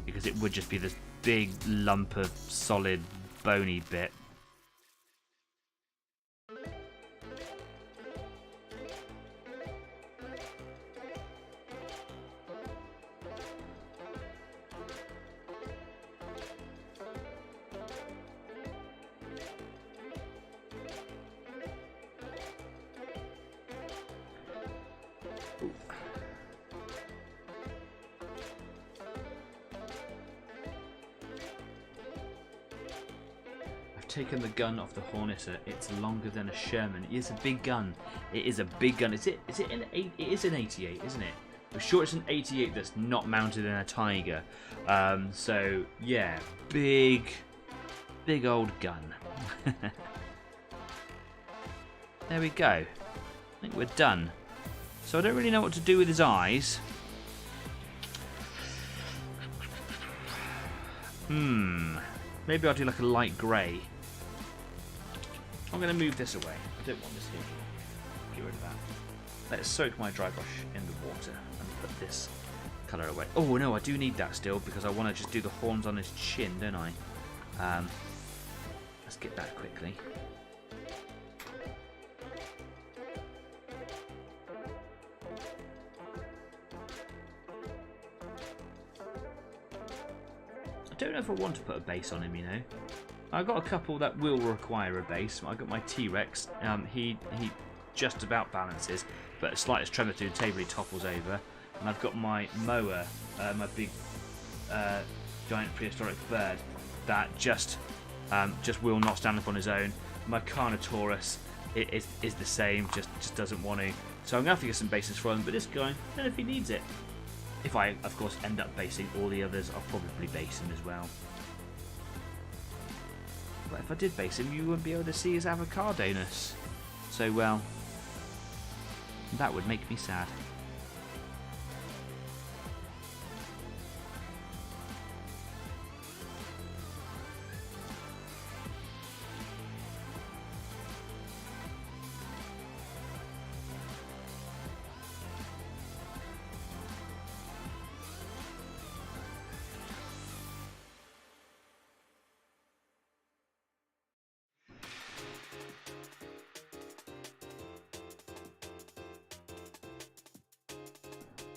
[SPEAKER 1] because it would just be this big lump of solid bony bit. Taken the gun off the Horniter. It's longer than a Sherman. It's a big gun. It is a big gun. Is it an 8? It is an 88, isn't it? I'm sure it's an 88 that's not mounted in a Tiger. So yeah, big old gun. There we go. I think we're done. So I don't really know what to do with his eyes. Maybe I'll do like a light grey. I'm going to move this away. I don't want this here. Get rid of that. Let's soak my dry brush in the water and put this colour away. Oh no, I do need that still because I want to just do the horns on his chin, don't I? Let's get that quickly. I don't know if I want to put a base on him, you know. I've got a couple that will require a base. I've got my T-Rex. He just about balances, but as slight as tremor through the table, he topples over. And I've got my moa, my big giant prehistoric bird, that just will not stand up on his own. My Carnotaurus is the same, just doesn't want to. So I'm going to have to get some bases for him, but this guy, I don't know if he needs it. If I, of course, end up basing all the others, I'll probably base him as well. But if I did base him, you wouldn't be able to see his avocadoness. So, well, that would make me sad.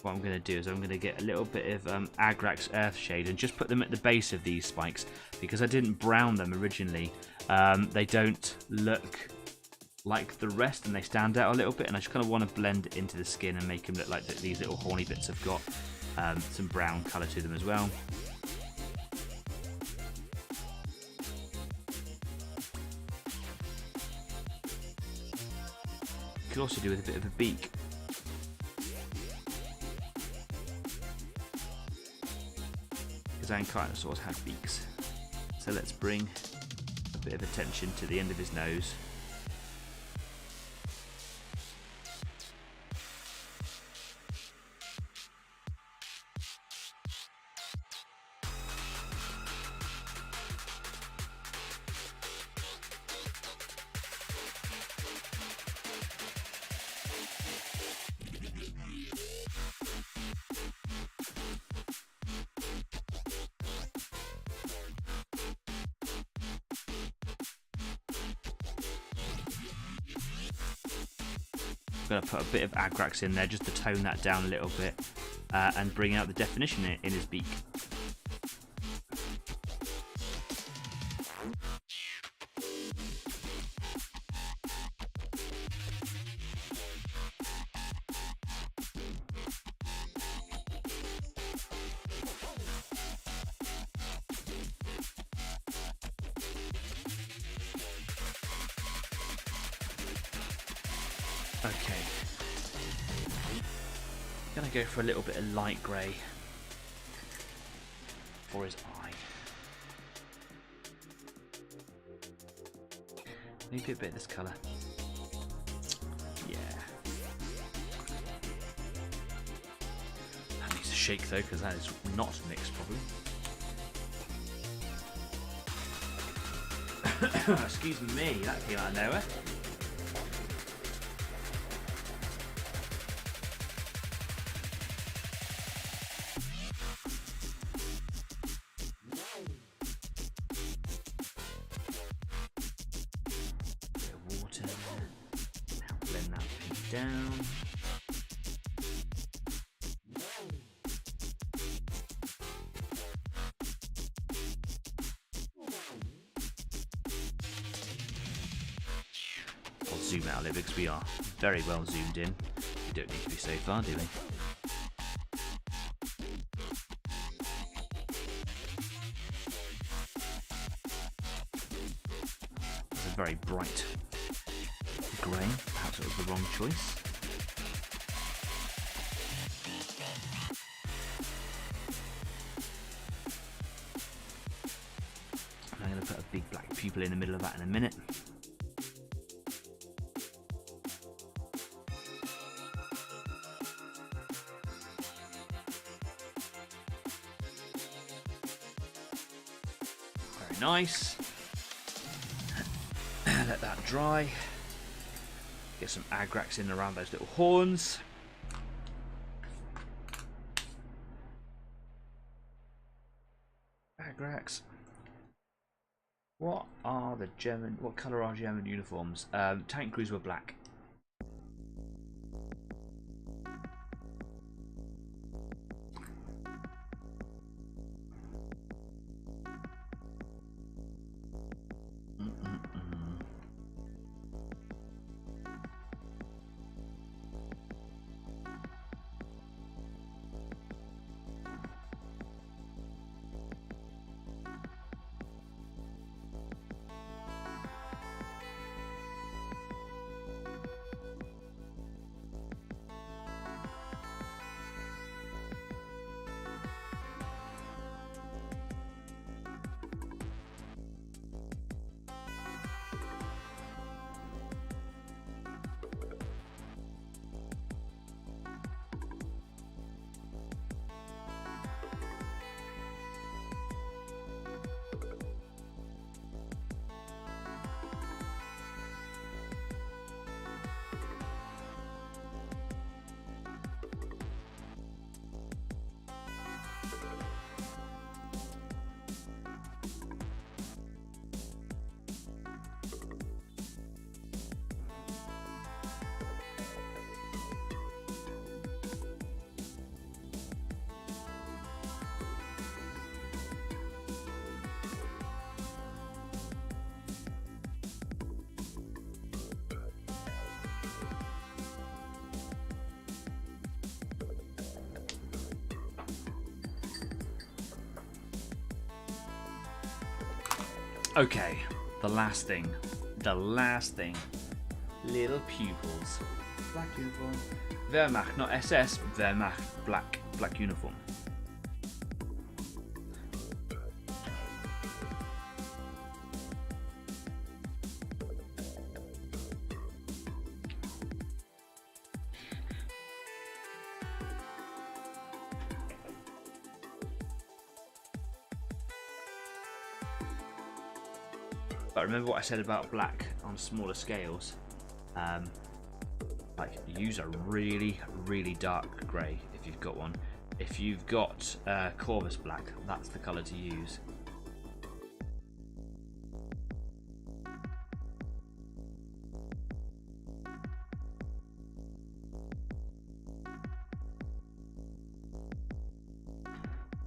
[SPEAKER 1] What I'm going to do is I'm going to get a little bit of Agrax Earthshade and just put them at the base of these spikes, because I didn't brown them originally. They don't look like the rest and they stand out a little bit, and I just kind of want to blend it into the skin and make them look like these little horny bits have got some brown colour to them as well. You could also do with a bit of a beak. Ankylosaurus had beaks. So let's bring a bit of attention to the end of his nose. I'm going to put a bit of agrax in there just to tone that down a little bit and bring out the definition in his beak. Okay, I'm going to go for a little bit of light grey for his eye. Maybe a bit of this colour. Yeah. That needs to shake though, because that is not mixed properly. Excuse me, that came out of nowhere. Down. I'll zoom out a little bit because we are very well zoomed in. We don't need to be so far, do we? It's a very bright grey. Perhaps it was the wrong choice. I'm going to put a big black pupil in the middle of that in a minute. Very nice. Let that dry. Get some agrax in around those little horns. Agrax. What colour are German uniforms? Tank crews were black. Okay, the last thing. Little pupils. Black uniform. Wehrmacht, not SS. Wehrmacht, black uniform. But remember what I said about black on smaller scales. Like, use a really, really dark grey if you've got one. If you've got Corvus black, that's the colour to use.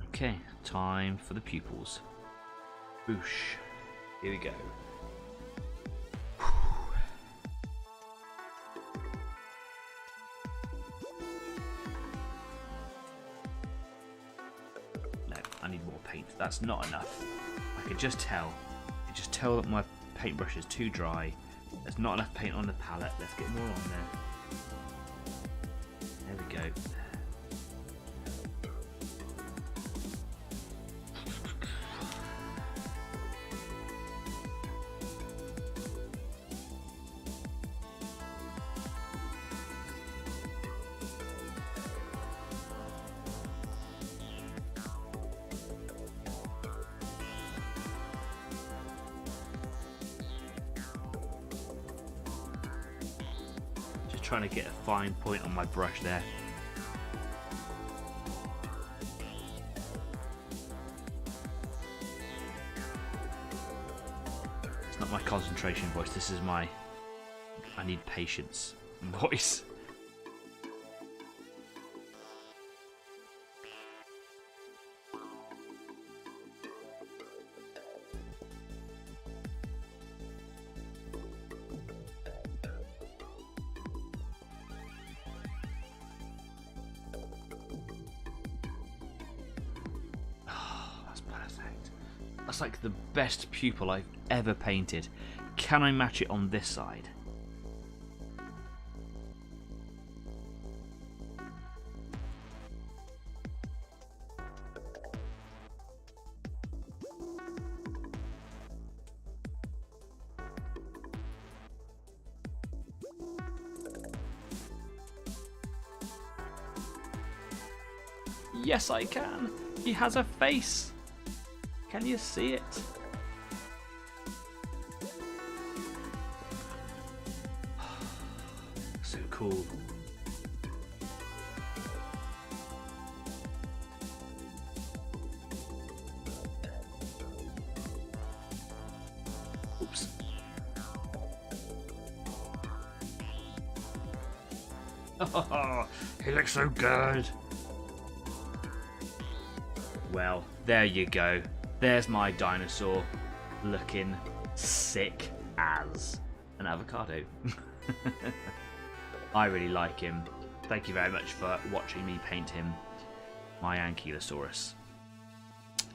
[SPEAKER 1] Okay, time for the pupils. Boosh. Here we go. No, I need more paint. That's not enough. I can just tell. I can just tell that my paintbrush is too dry. There's not enough paint on the palette. Let's get more on there. There we go. Trying to get a fine point on my brush there. It's not my concentration voice, this is my I need patience voice. That's like the best pupil I've ever painted. Can I match it on this side? Yes, I can. He has a face. Can you see it? So cool. Oops. Oh, he looks so good. Well, there you go. There's my dinosaur looking sick as an avocado. I really like him. Thank you very much for watching me paint him, my Ankylosaurus.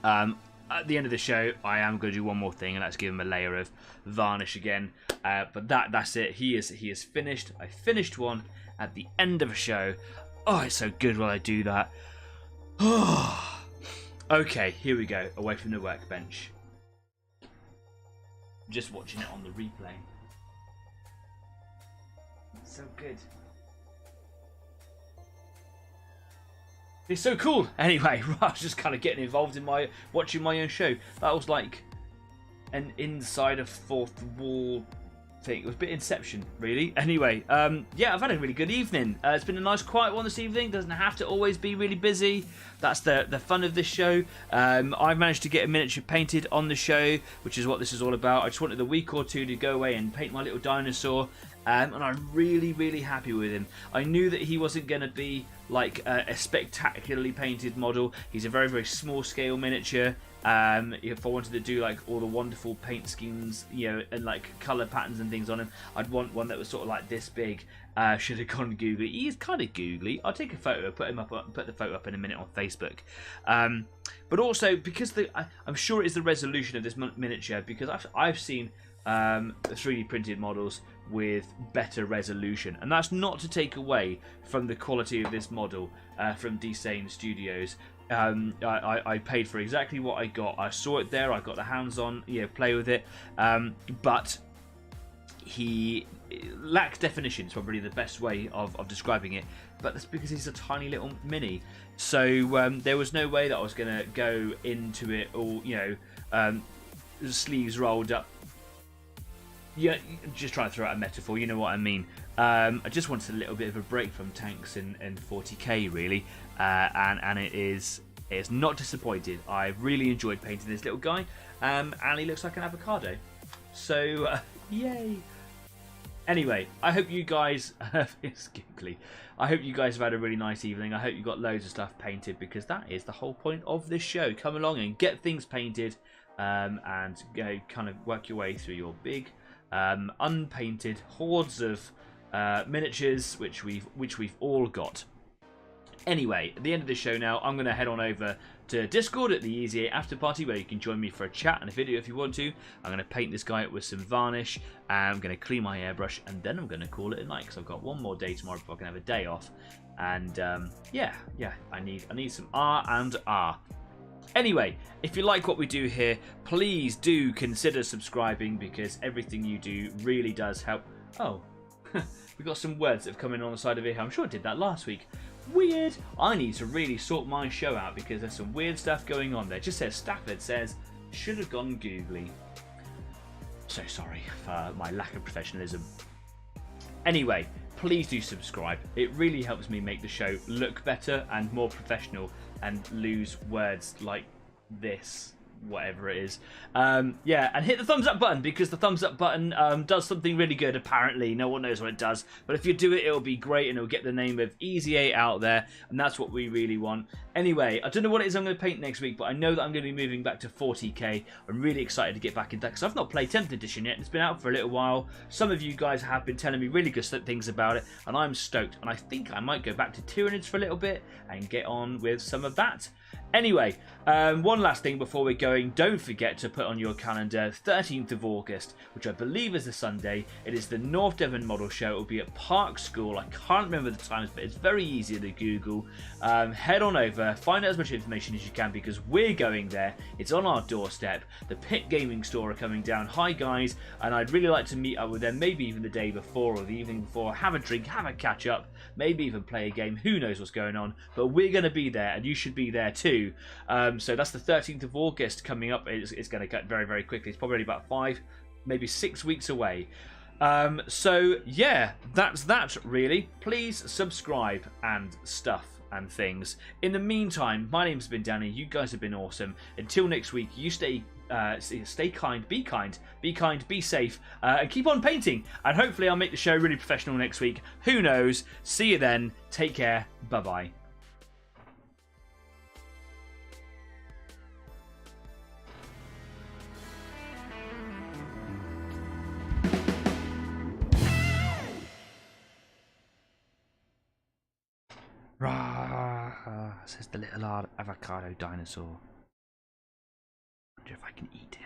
[SPEAKER 1] At the end of the show, I am going to do one more thing, and that's give him a layer of varnish again. But that's it. He is finished. I finished one at the end of a show. Oh, it's so good when I do that. Oh. Okay, here we go, away from the workbench. Just watching it on the replay. It's so good. It's so cool. Anyway, I was just kind of getting involved in watching my own show. That was like an inside of fourth wall thing. It was a bit Inception, really. Anyway, yeah, I've had a really good evening. It's been a nice quiet one this evening. Doesn't have to always be really busy. That's the fun of this show. I've managed to get a miniature painted on the show, which is what this is all about. I just wanted a week or two to go away and paint my little dinosaur, and I'm really, really happy with him. I knew that he wasn't going to be like a spectacularly painted model. He's a very, very small scale miniature. If I wanted to do like all the wonderful paint schemes, you know, and like color patterns and things on him, I'd want one that was sort of like this big. Should have gone googly. He is kind of googly. I'll take a photo, put the photo up in a minute on Facebook. But also because I'm sure it is the resolution of this miniature, because I've seen 3D printed models with better resolution, and that's not to take away from the quality of this model from Disain Studios. I paid for exactly what I got. I saw it there. I got the hands on, play with it. But he lacks definition. Is probably the best way of describing it. But that's because he's a tiny little mini. So there was no way that I was going to go into it all, sleeves rolled up, yeah, just trying to throw out a metaphor, you know what I mean. I just wanted a little bit of a break from tanks and 40k, really, and it's not disappointed. I really enjoyed painting this little guy, and he looks like an avocado. So, yay! Anyway, I hope you guys it's giggly. I hope you guys have had a really nice evening. I hope you got loads of stuff painted, because that is the whole point of this show. Come along and get things painted, and go kind of work your way through your big unpainted hordes of miniatures, which we've all got. Anyway, at the end of the show now, I'm going to head on over to Discord at the Easy 8 After Party, where you can join me for a chat and a video if you want to. I'm going to paint this guy up with some varnish, I'm going to clean my airbrush, and then I'm going to call it a night, because I've got one more day tomorrow before I can have a day off. And yeah, I need some R&R. Anyway, if you like what we do here, please do consider subscribing, because everything you do really does help. Oh, we've got some words that have come in on the side of here. I'm sure I did that last week. Weird. I need to really sort my show out, because there's some weird stuff going on there. It just says Stafford says, should have gone googly. So sorry for my lack of professionalism. Anyway, please do subscribe. It really helps me make the show look better and more professional, and lose words like this, whatever it is. Yeah, and hit the thumbs up button, because the thumbs up button does something really good, apparently. No one knows what it does, but if you do it, it'll be great, and it'll get the name of Easy 8 out there, and that's what we really want. Anyway, I don't know what it is I'm going to paint next week, but I know that I'm going to be moving back to 40k. I'm really excited to get back into that, because I've not played 10th edition yet. It's been out for a little while. Some of you guys have been telling me really good things about it, and I'm stoked, and I think I might go back to Tyranids for a little bit and get on with some of that. Anyway, one last thing before we're going. Don't forget to put on your calendar 13th of August, which I believe is a Sunday. It is the North Devon Model Show. It will be at Park School. I can't remember the times, but it's very easy to Google. Head on over, find out as much information as you can, because we're going there. It's on our doorstep. The Pit Gaming Store are coming down. Hi guys, and I'd really like to meet up with them, maybe even the day before or the evening before. Have a drink, have a catch up, maybe even play a game. Who knows what's going on, but we're going to be there, and you should be there too. So that's the 13th of August coming up. It's going to cut very, very quickly. It's probably about 5, maybe 6 weeks away. So yeah, that's that really. Please subscribe and stuff and things. In the meantime, my name's been Danny. You guys have been awesome. Until next week, you stay kind, be safe, and keep on painting. And hopefully I'll make the show really professional next week. Who knows? See you then. Take care. Bye-bye. RAWR, says the little avocado dinosaur. I wonder if I can eat it.